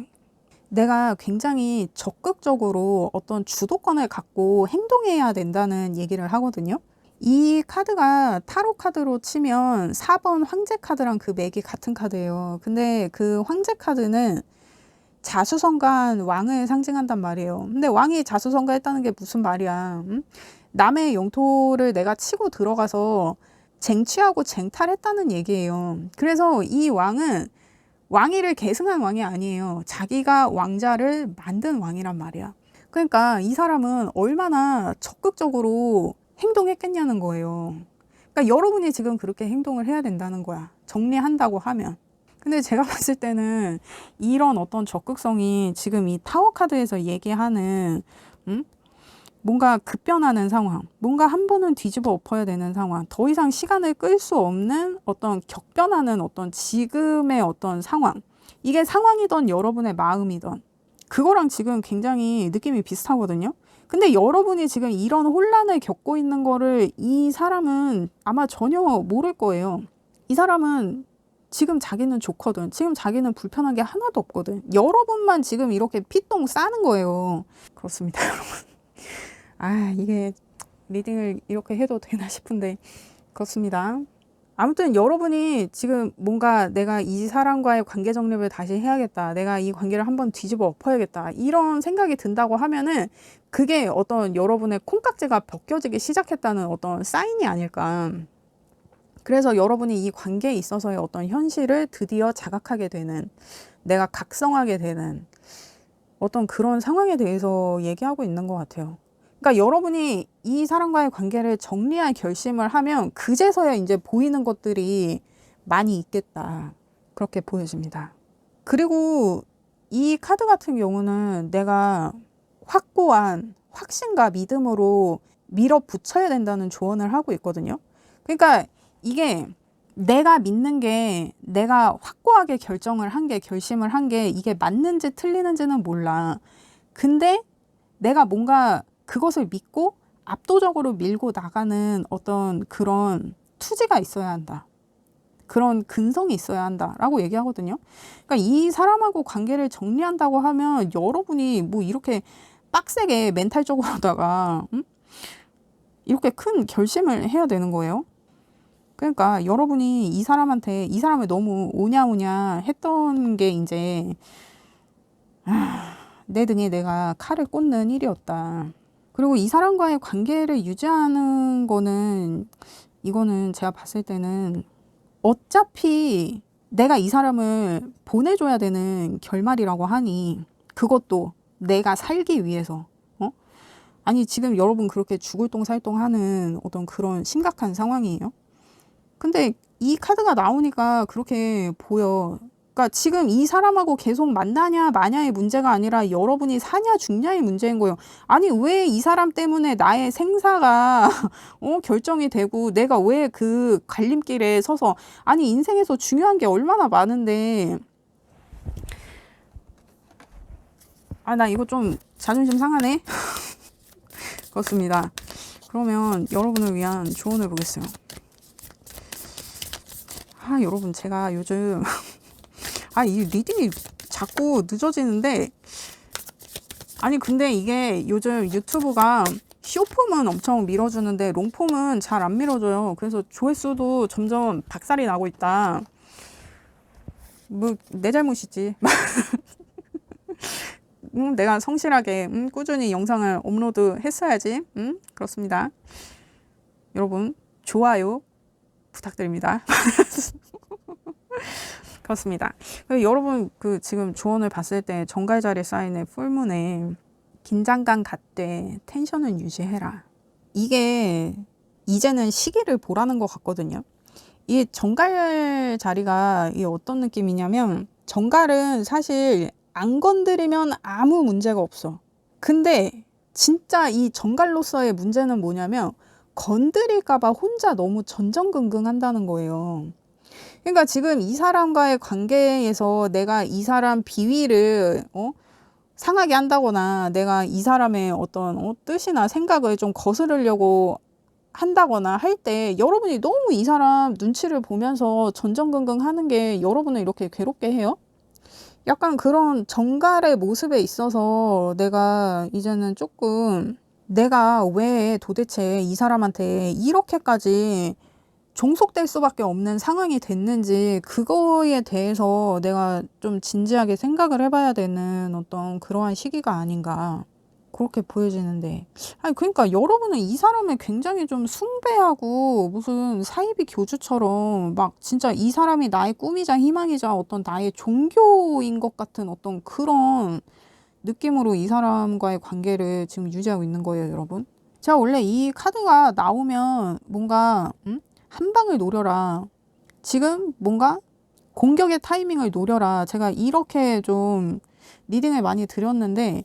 내가 굉장히 적극적으로 어떤 주도권을 갖고 행동해야 된다는 얘기를 하거든요. 이 카드가 타로 카드로 치면 4번 황제 카드랑 그 맥이 같은 카드예요. 근데 그 황제 카드는 자수성가한 왕을 상징한단 말이에요. 근데 왕이 자수성가했다는 게 무슨 말이야? 응? 남의 영토를 내가 치고 들어가서 쟁취하고 쟁탈했다는 얘기예요. 그래서 이 왕은 왕위를 계승한 왕이 아니에요. 자기가 왕자를 만든 왕이란 말이야. 그러니까 이 사람은 얼마나 적극적으로 행동했겠냐는 거예요. 그러니까 여러분이 지금 그렇게 행동을 해야 된다는 거야. 정리한다고 하면. 근데 제가 봤을 때는 이런 어떤 적극성이 지금 이 타워 카드에서 얘기하는 뭔가 급변하는 상황, 뭔가 한 번은 뒤집어 엎어야 되는 상황, 더 이상 시간을 끌 수 없는 어떤 격변하는 어떤 지금의 어떤 상황, 이게 상황이던 여러분의 마음이던 그거랑 지금 굉장히 느낌이 비슷하거든요. 근데 여러분이 지금 이런 혼란을 겪고 있는 거를 이 사람은 아마 전혀 모를 거예요. 이 사람은 지금 자기는 좋거든. 지금 자기는 불편한 게 하나도 없거든. 여러분만 지금 이렇게 피똥 싸는 거예요. 그렇습니다, 여러분. 아, 이게 리딩을 이렇게 해도 되나 싶은데 그렇습니다. 아무튼 여러분이 지금 뭔가 내가 이 사람과의 관계 정립을 다시 해야겠다. 내가 이 관계를 한번 뒤집어 엎어야겠다. 이런 생각이 든다고 하면은 그게 어떤 여러분의 콩깍지가 벗겨지기 시작했다는 어떤 사인이 아닐까. 그래서 여러분이 이 관계에 있어서의 어떤 현실을 드디어 자각하게 되는, 내가 각성하게 되는 어떤 그런 상황에 대해서 얘기하고 있는 것 같아요. 그러니까 여러분이 이 사람과의 관계를 정리할 결심을 하면 그제서야 이제 보이는 것들이 많이 있겠다. 그렇게 보여집니다. 그리고 이 카드 같은 경우는 내가 확고한 확신과 믿음으로 밀어붙여야 된다는 조언을 하고 있거든요. 그러니까 이게 내가 믿는 게, 내가 확고하게 결정을 한 게, 결심을 한 게 이게 맞는지 틀리는지는 몰라. 근데 내가 뭔가 그것을 믿고 압도적으로 밀고 나가는 어떤 그런 투지가 있어야 한다. 그런 근성이 있어야 한다라고 얘기하거든요. 그러니까 이 사람하고 관계를 정리한다고 하면 여러분이 뭐 이렇게 빡세게 멘탈적으로다가 이렇게 큰 결심을 해야 되는 거예요. 그러니까 여러분이 이 사람한테, 이 사람을 너무 오냐오냐 했던 게 이제 내 등에 내가 칼을 꽂는 일이었다. 그리고 이 사람과의 관계를 유지하는 거는, 이거는 제가 봤을 때는 어차피 내가 이 사람을 보내줘야 되는 결말이라고 하니, 그것도 내가 살기 위해서. 아니 지금 여러분 그렇게 죽을 똥 살 똥 하는 어떤 그런 심각한 상황이에요. 근데 이 카드가 나오니까 그렇게 보여. 그러니까 지금 이 사람하고 계속 만나냐 마냐의 문제가 아니라 여러분이 사냐 죽냐의 문제인 거예요. 아니 왜 이 사람 때문에 나의 생사가 결정이 되고 내가 왜 그 갈림길에 서서, 아니 인생에서 중요한 게 얼마나 많은데. 아, 나 이거 좀 자존심 상하네. 그렇습니다. 그러면 여러분을 위한 조언을 보겠어요. 아, 여러분 제가 요즘 이 리딩이 자꾸 늦어지는데, 아니 근데 이게 요즘 유튜브가 쇼폼은 엄청 밀어주는데 롱폼은 잘 안 밀어줘요. 그래서 조회수도 점점 박살이 나고 있다. 뭐 내 잘못이지. 내가 성실하게 꾸준히 영상을 업로드 했어야지. 그렇습니다. 여러분 좋아요 부탁드립니다. 그렇습니다. 여러분 그 지금 조언을 봤을 때 정갈자리 사인의 풀문에 긴장감 갖되 텐션은 유지해라. 이게 이제는 시기를 보라는 것 같거든요. 이 정갈 자리가 이게 어떤 느낌이냐면, 정갈은 사실 안 건드리면 아무 문제가 없어. 근데 진짜 이 정갈로서의 문제는 뭐냐면 건드릴까봐 혼자 너무 전전긍긍 한다는 거예요. 그러니까 지금 이 사람과의 관계에서 내가 이 사람 비위를 상하게 한다거나, 내가 이 사람의 어떤 뜻이나 생각을 좀 거스르려고 한다거나 할 때 여러분이 너무 이 사람 눈치를 보면서 전전긍긍 하는 게 여러분을 이렇게 괴롭게 해요. 약간 그런 정갈의 모습에 있어서 내가 이제는 조금 내가 왜 도대체 이 사람한테 이렇게까지 종속될 수밖에 없는 상황이 됐는지 그거에 대해서 내가 좀 진지하게 생각을 해봐야 되는 어떤 그러한 시기가 아닌가 그렇게 보여지는데, 아니 그러니까 여러분은 이 사람을 굉장히 좀 숭배하고 무슨 사이비 교주처럼 막 진짜 이 사람이 나의 꿈이자 희망이자 어떤 나의 종교인 것 같은 어떤 그런 느낌으로 이 사람과의 관계를 지금 유지하고 있는 거예요, 여러분. 제가 원래 이 카드가 나오면 뭔가 한 방을 노려라, 지금 뭔가 공격의 타이밍을 노려라, 제가 이렇게 좀 리딩을 많이 드렸는데,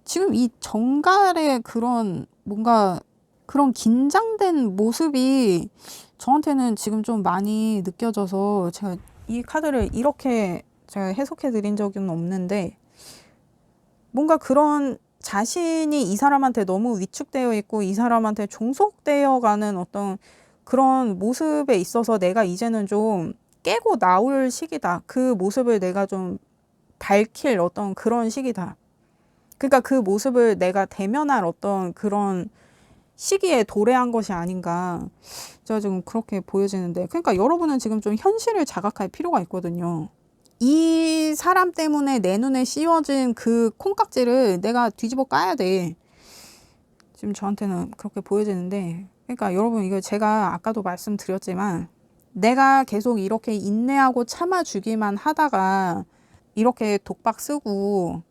지금 이 정갈의 그런 뭔가 그런 긴장된 모습이 저한테는 지금 좀 많이 느껴져서 제가 이 카드를 이렇게 제가 해석해 드린 적은 없는데, 뭔가 그런 자신이 이 사람한테 너무 위축되어 있고 이 사람한테 종속되어 가는 어떤 그런 모습에 있어서 내가 이제는 좀 깨고 나올 시기다. 그 모습을 내가 좀 밝힐 어떤 그런 시기다. 그러니까 그 모습을 내가 대면할 어떤 그런 시기에 도래한 것이 아닌가. 제가 지금 그렇게 보여지는데, 그러니까 여러분은 지금 좀 현실을 자각할 필요가 있거든요. 이 사람 때문에 내 눈에 씌워진 그 콩깍지를 내가 뒤집어 까야 돼. 지금 저한테는 그렇게 보여지는데, 그러니까 여러분 이거 제가 아까도 말씀드렸지만 내가 계속 이렇게 인내하고 참아주기만 하다가 이렇게 독박 쓰고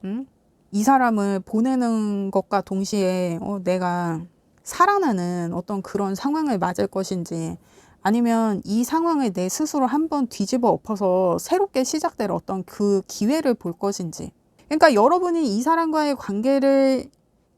이 사람을 보내는 것과 동시에 내가 살아나는 어떤 그런 상황을 맞을 것인지, 아니면 이 상황을 내 스스로 한번 뒤집어 엎어서 새롭게 시작될 어떤 그 기회를 볼 것인지. 그러니까 여러분이 이 사람과의 관계를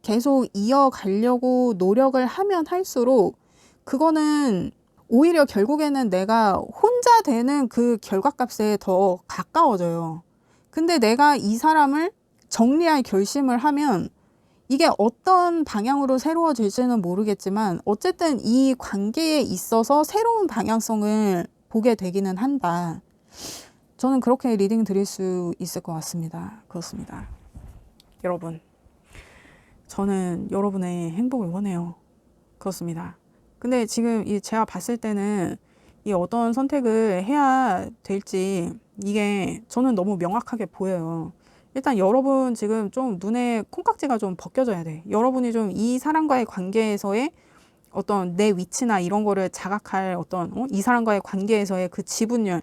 계속 이어가려고 노력을 하면 할수록 그거는 오히려 결국에는 내가 혼자 되는 그 결과값에 더 가까워져요. 근데 내가 이 사람을 정리할 결심을 하면 이게 어떤 방향으로 새로워질지는 모르겠지만 어쨌든 이 관계에 있어서 새로운 방향성을 보게 되기는 한다. 저는 그렇게 리딩 드릴 수 있을 것 같습니다. 그렇습니다. 여러분, 저는 여러분의 행복을 원해요. 그렇습니다. 근데 지금 제가 봤을 때는 이 어떤 선택을 해야 될지 이게 저는 너무 명확하게 보여요. 일단 여러분 지금 좀 눈에 콩깍지가 좀 벗겨져야 돼. 여러분이 좀 이 사람과의 관계에서의 어떤 내 위치나 이런 거를 자각할 어떤 이 사람과의 관계에서의 그 지분율,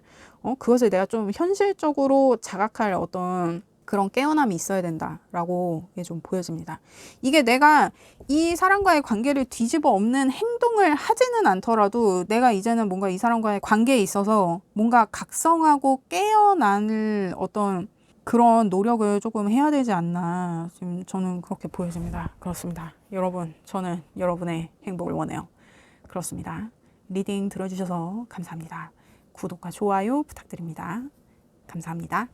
그것을 내가 좀 현실적으로 자각할 어떤 그런 깨어남이 있어야 된다라고 이게 좀 보여집니다. 이게 내가 이 사람과의 관계를 뒤집어 엎는 행동을 하지는 않더라도 내가 이제는 뭔가 이 사람과의 관계에 있어서 뭔가 각성하고 깨어날 어떤 그런 노력을 조금 해야 되지 않나, 지금 저는 그렇게 보여집니다. 그렇습니다. 여러분, 저는 여러분의 행복을 원해요. 그렇습니다. 리딩 들어주셔서 감사합니다. 구독과 좋아요 부탁드립니다. 감사합니다.